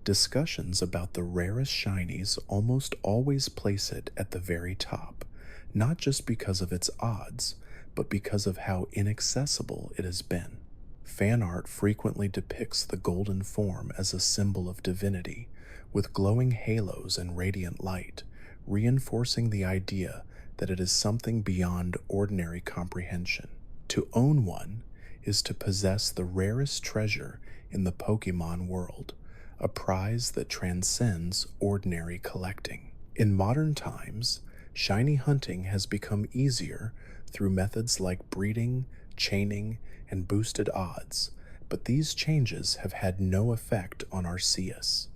Discussions about the rarest shinies almost always place it at the very top, not just because of its odds, but because of how inaccessible it has been. Fan art frequently depicts the golden form as a symbol of divinity, with glowing halos and radiant light, reinforcing the idea that it is something beyond ordinary comprehension. To own one is to possess the rarest treasure in the Pokémon world, a prize that transcends ordinary collecting. In modern times, shiny hunting has become easier through methods like breeding, chaining, and boosted odds, but these changes have had no effect on Arceus.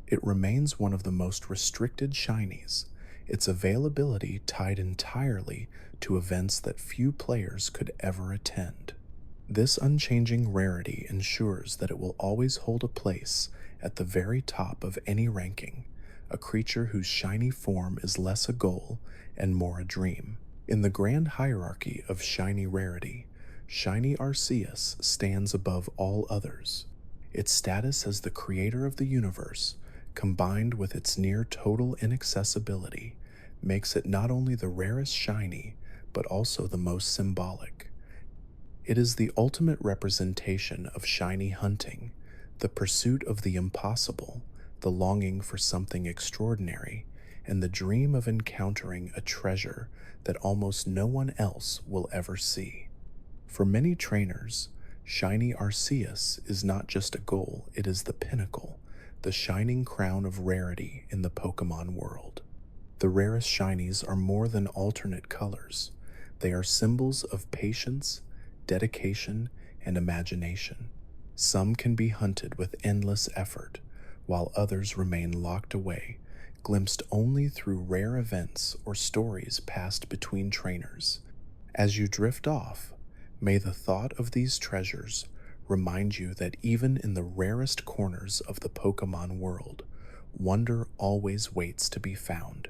It remains one of the most restricted shinies, its availability tied entirely to events that few players could ever attend. This unchanging rarity ensures that it will always hold a place at the very top of any ranking, a creature whose shiny form is less a goal and more a dream. In the grand hierarchy of shiny rarity, Shiny Arceus stands above all others. Its status as the creator of the universe, combined with its near total inaccessibility, makes it not only the rarest shiny, but also the most symbolic. It is the ultimate representation of shiny hunting, the pursuit of the impossible, the longing for something extraordinary, and the dream of encountering a treasure that almost no one else will ever see. For many trainers, Shiny Arceus is not just a goal, it is the pinnacle, the shining crown of rarity in the Pokémon world. The rarest shinies are more than alternate colors. They are symbols of patience, dedication, and imagination. Some can be hunted with endless effort, while others remain locked away, glimpsed only through rare events or stories passed between trainers. As you drift off, may the thought of these treasures remind you that even in the rarest corners of the Pokémon world, wonder always waits to be found.